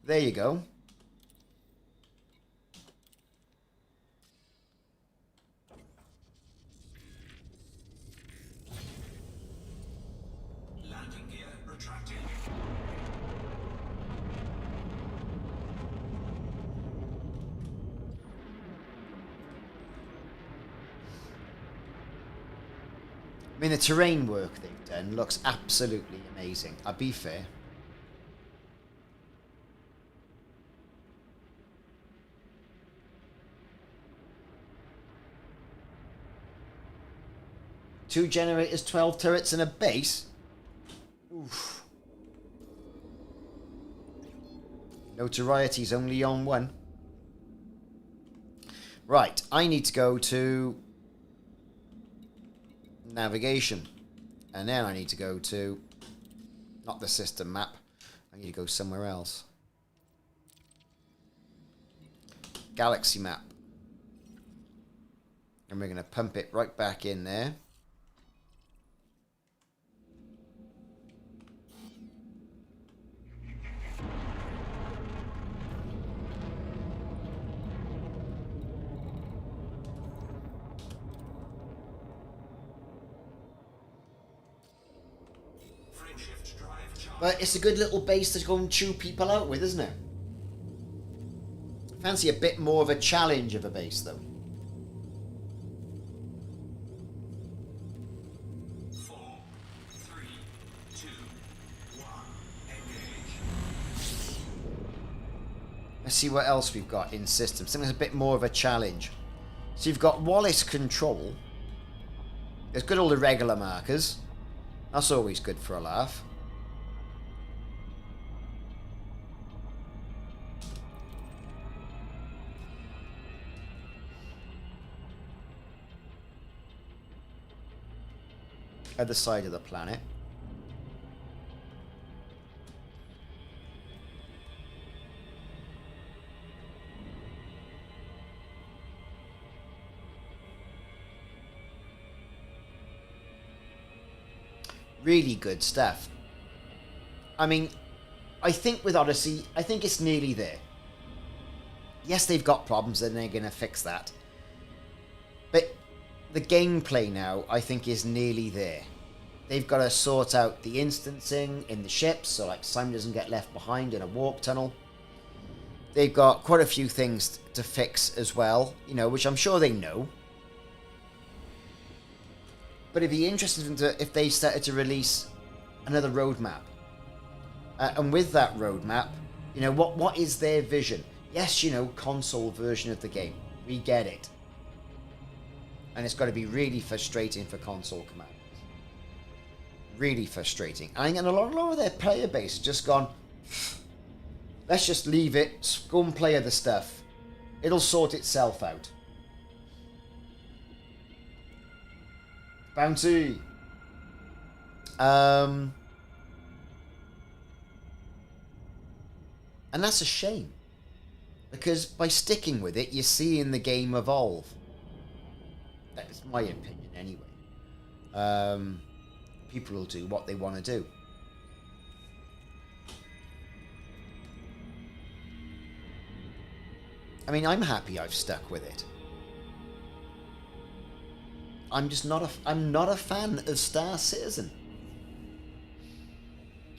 you go. Landing gear retracted. I mean, the terrain work they've done looks absolutely amazing. I'll be fair. Two generators, 12 turrets, and a base. Oof. Notoriety's only on one. Right, I need to go to navigation, and then I need to go to not the system map. I need to go somewhere else. Galaxy map, and we're going to pump it right back in there. But it's a good little base to go and chew people out with, isn't it? Fancy a bit more of a challenge of a base, though. 4, 3, 2, 1, engage. Let's see what else we've got in system. Something that's a bit more of a challenge. So you've got Wallace control. There's good all the regular markers. That's always good for a laugh. other side of the planet. Really good stuff. I mean, I think with Odyssey, I think it's nearly there. Yes, they've got problems and they're going to fix that. But the gameplay now, I think, is nearly there. They've got to sort out the instancing in the ships, so like Simon doesn't get left behind in a warp tunnel. They've got quite a few things to fix as well, you know, which I'm sure they know. But it'd be interesting if they started to release another roadmap. And with that roadmap, you know, what is their vision? Yes, you know, console version of the game. We get it. And it's got to be really frustrating for console commanders. Really frustrating. And a lot of their player base has just gone, let's just leave it, go and play other stuff. It'll sort itself out. Bounty. And that's a shame. Because by sticking with it, you're seeing the game evolve. That's my opinion anyway. People will do what they want to do. I mean, I'm happy I've stuck with it. I'm not a fan of Star Citizen.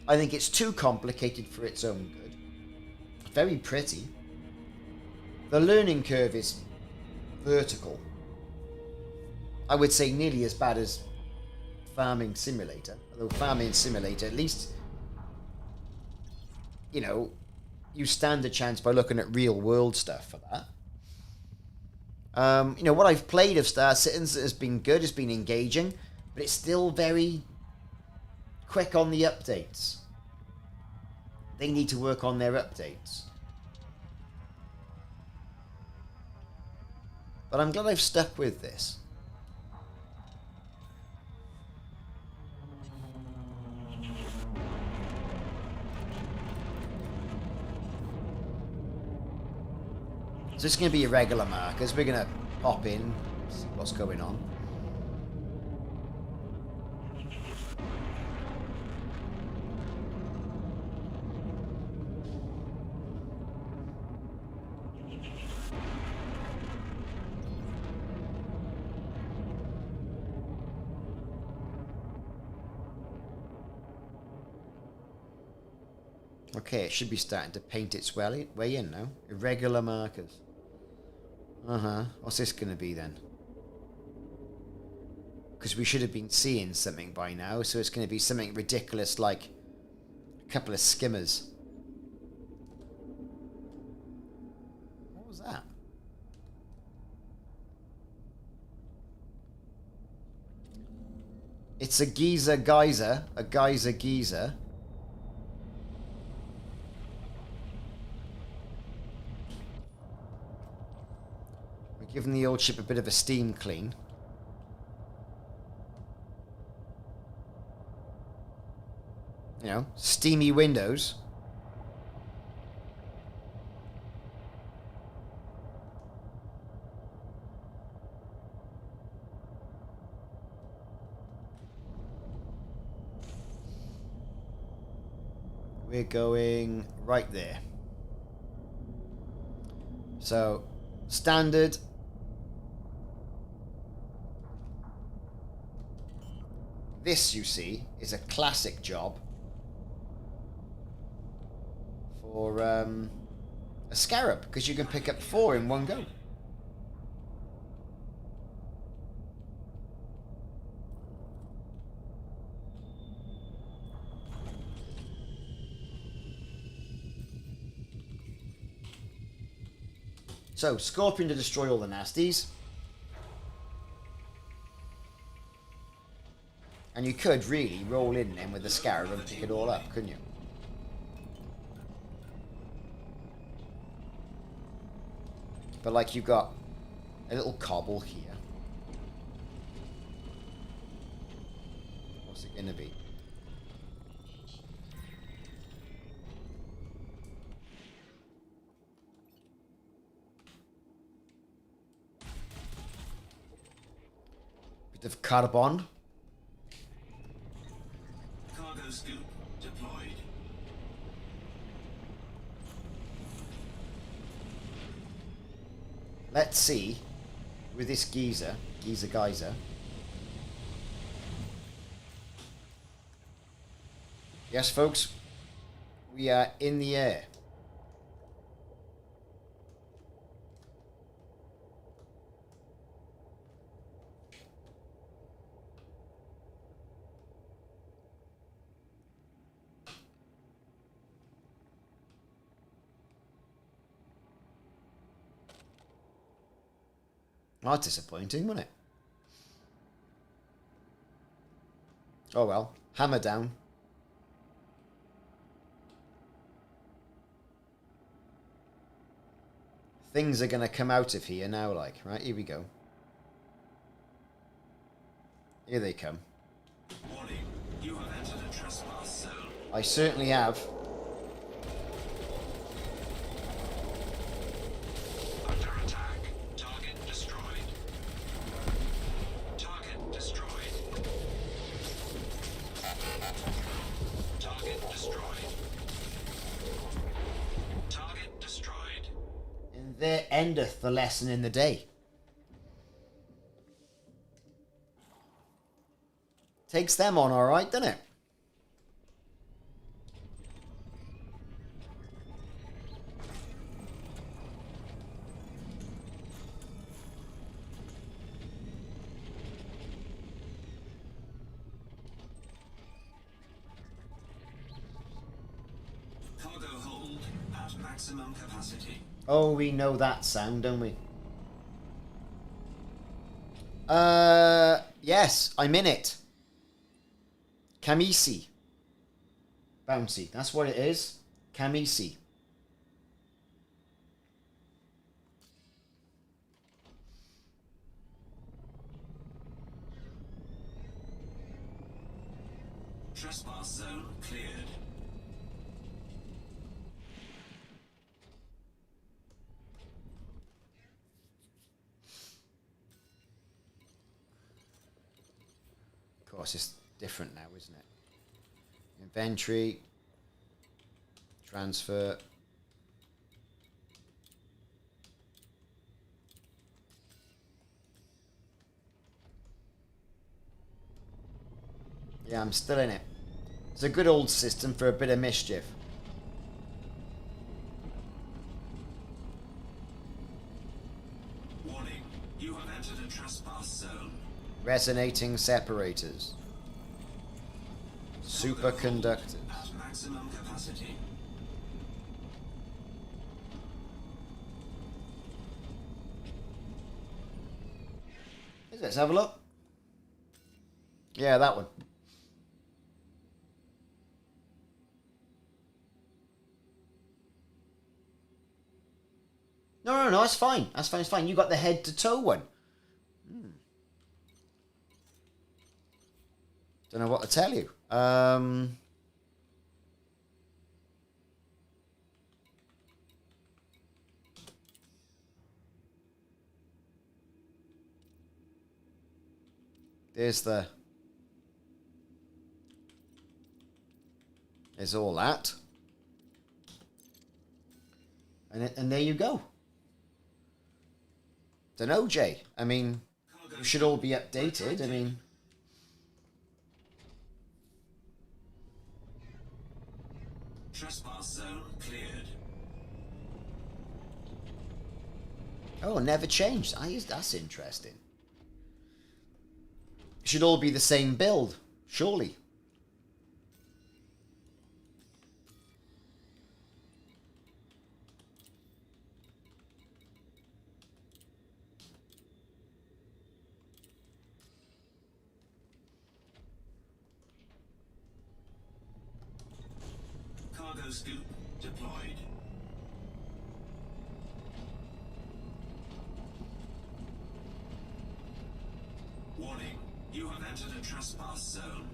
I think it's too complicated for its own good. Very pretty. The learning curve is vertical. I would say nearly as bad as Farming Simulator. Although Farming Simulator, at least, you know, you stand a chance by looking at real world stuff for that. You know, what I've played of Star Citizen has been good, has been engaging, but it's still very quick on the updates. They need to work on their updates. But I'm glad I've stuck with this. So it's going to be irregular markers. We're going to pop in, see what's going on. Okay, it should be starting to paint its way in now. Irregular markers. What's this going to be then? Because we should have been seeing something by now, so it's going to be something ridiculous like a couple of skimmers. What was that? It's a geyser, a geyser. Giving the old ship a bit of a steam clean. You know, steamy windows. We're going right there. So, standard. This, you see, is a classic job for a Scarab, because you can pick up 4 in one go. So, Scorpion to destroy all the nasties. And you could really roll in then with the Scarab and pick it all up, couldn't you? But like you've got a little cobble here. What's it gonna be? Bit of carbon. Cargo scoop deployed. Let's see, with this geyser. Yes, folks, we are in the air. Not disappointing, wasn't it? Oh well, hammer down. Things are gonna come out of here now, like, right, here we go. Here they come. Warning, you have entered a trespass zone. I certainly have. Under attack. Target destroyed. Target destroyed. Target destroyed. Target destroyed. And there endeth the lesson in the day. Takes them on alright, doesn't it? Cargo hold at maximum capacity. Oh, we know that sound, don't we? Yes, I'm in it. Kamisi. Bouncy. That's what it is. Kamisi. Trespass zone cleared. Of course, it's different now, isn't it? Inventory. Transfer. Yeah, I'm still in it. It's a good old system for a bit of mischief. Warning, you have entered a trespass zone. Resonating separators. Superconductors. At maximum capacity. Let's have a look. Yeah, that one. No, it's fine. That's fine, it's fine. You got the head to toe one. Don't know what to tell you. There's all that. And there you go. Don't know, Jay. I mean, you should all be updated. I mean... Trespass zone cleared. Oh, never changed. That's interesting. Should all be the same build, surely. Cargo scoop deployed. Warning, you have entered a trespass zone.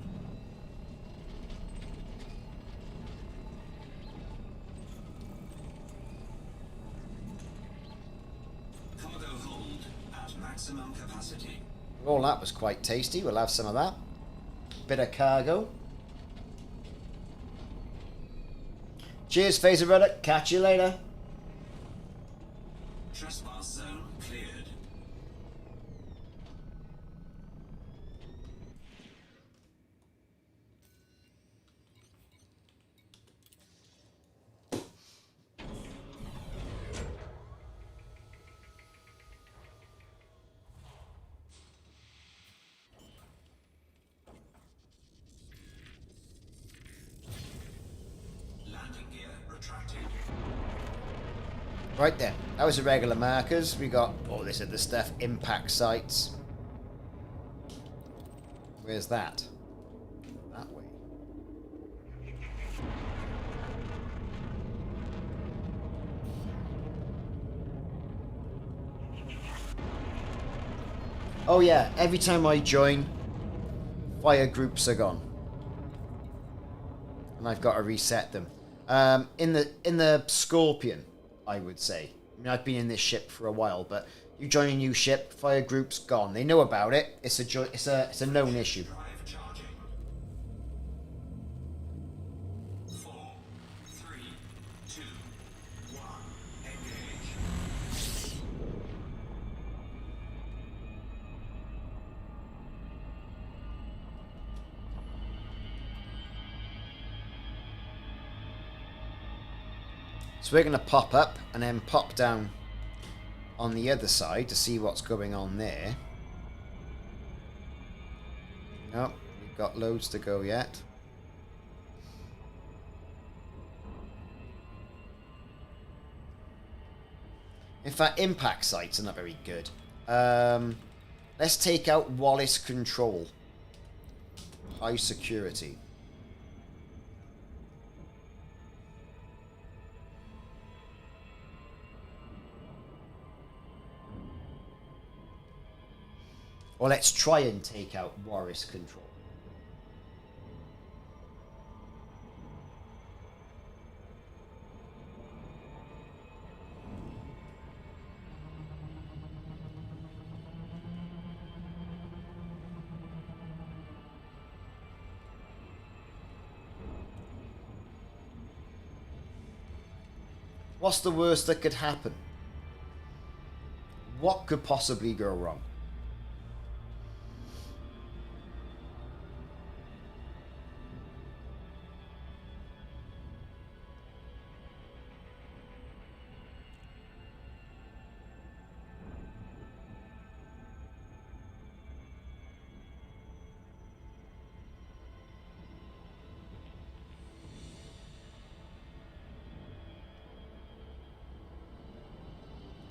maximum capacity. Well, that was quite tasty. We'll have some of that. Bit of cargo. Cheers, Phaser Brother. Catch you later. Trespass zone cleared. Landing gear retracted. Right then. That was the regular markers. We got, oh, this is the stuff. Impact sites. Where's that? That way. Oh yeah, every time I join, fire groups are gone. And I've got to reset them. In the Scorpion, I would say. I mean, I've been in this ship for a while, but you join a new ship, fire group's gone. They know about it. It's a known issue. Drive charging. 4, 3, 2, 1. Engage. So we're going to pop up and then pop down on the other side to see what's going on there. No, we've got loads to go yet. In fact, impact sites are not very good. Let's take out Wallace Control. High security. Or let's try and take out Wallace Control. What's the worst that could happen? What could possibly go wrong?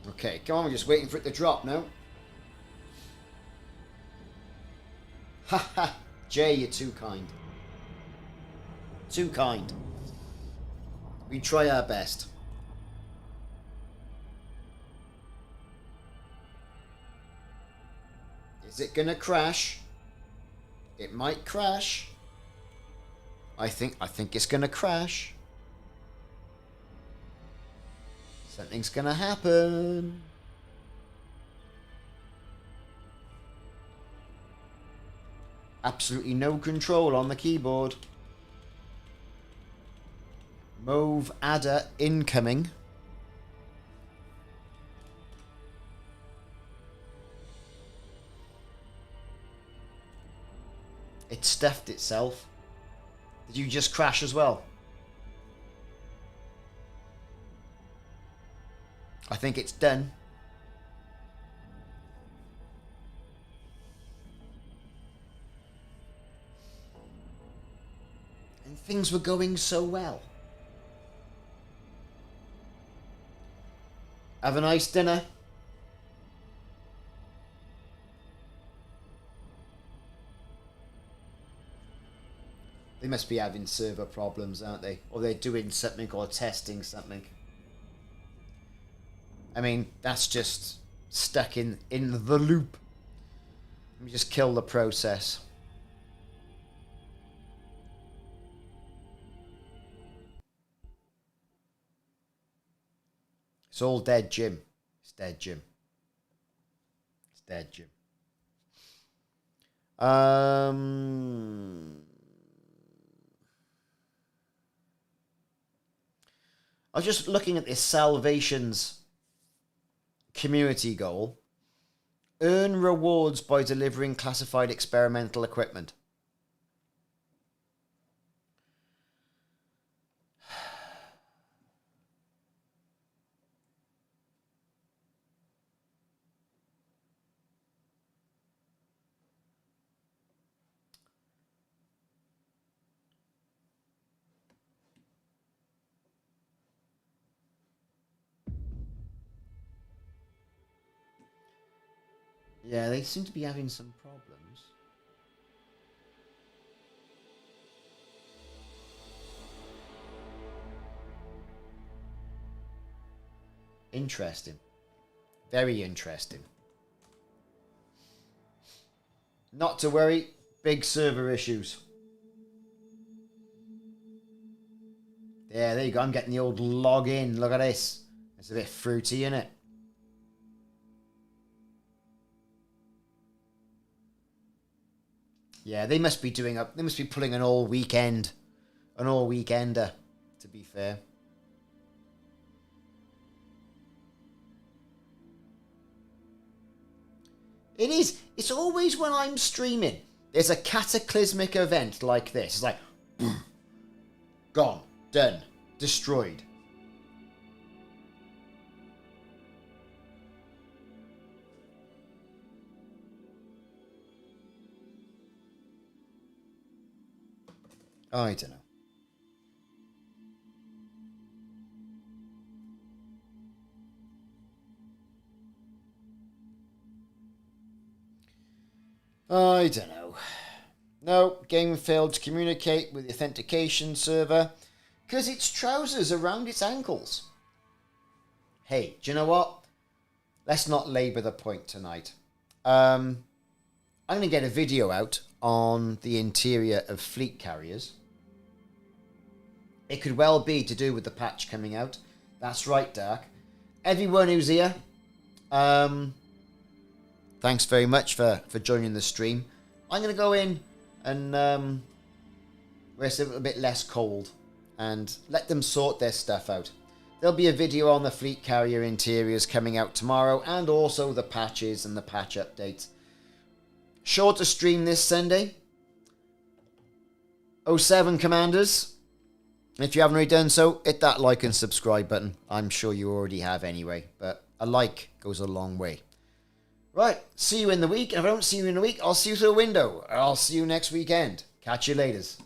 Okay, come on, we're just waiting for it to drop now. Haha, Jay, you're too kind. Too kind. We try our best. Is it gonna crash? It might crash. I think it's gonna crash. Something's gonna happen. Absolutely no control on the keyboard. Mauve adder incoming. It stuffed itself. Did you just crash as well? I think it's done. And things were going so well. Have a nice dinner. They must be having server problems, aren't they? Or they're doing something or testing something. I mean, that's just stuck in the loop. Let me just kill the process. It's all dead, Jim. It's dead, Jim. It's dead, Jim. I was just looking at this Salvations community goal. Earn rewards by delivering classified experimental equipment. Yeah, they seem to be having some problems. Interesting. Very interesting. Not to worry, big server issues. Yeah, there you go. I'm getting the old login. Look at this. It's a bit fruity, isn't it? Yeah, they must be doing they must be pulling an all weekender, to be fair. It is. It's always when I'm streaming. There's a cataclysmic event like this. It's like, boom, gone, done, destroyed. I don't know. I don't know. No, game failed to communicate with the authentication server because its trousers around its ankles. Hey, do you know what? Let's not labour the point tonight. I'm going to get a video out on the interior of fleet carriers. It could well be to do with the patch coming out. That's right, Dark. Everyone who's here, thanks very much for joining the stream. I'm going to go in and where it's a little bit less cold and let them sort their stuff out. There'll be a video on the fleet carrier interiors coming out tomorrow, and also the patches and the patch updates. Shorter stream this Sunday. 07 Commanders. If you haven't already done so, hit that like and subscribe button. I'm sure you already have anyway, but a like goes a long way. Right, see you in the week. And if I don't see you in the week, I'll see you through the window. I'll see you next weekend. Catch you laters.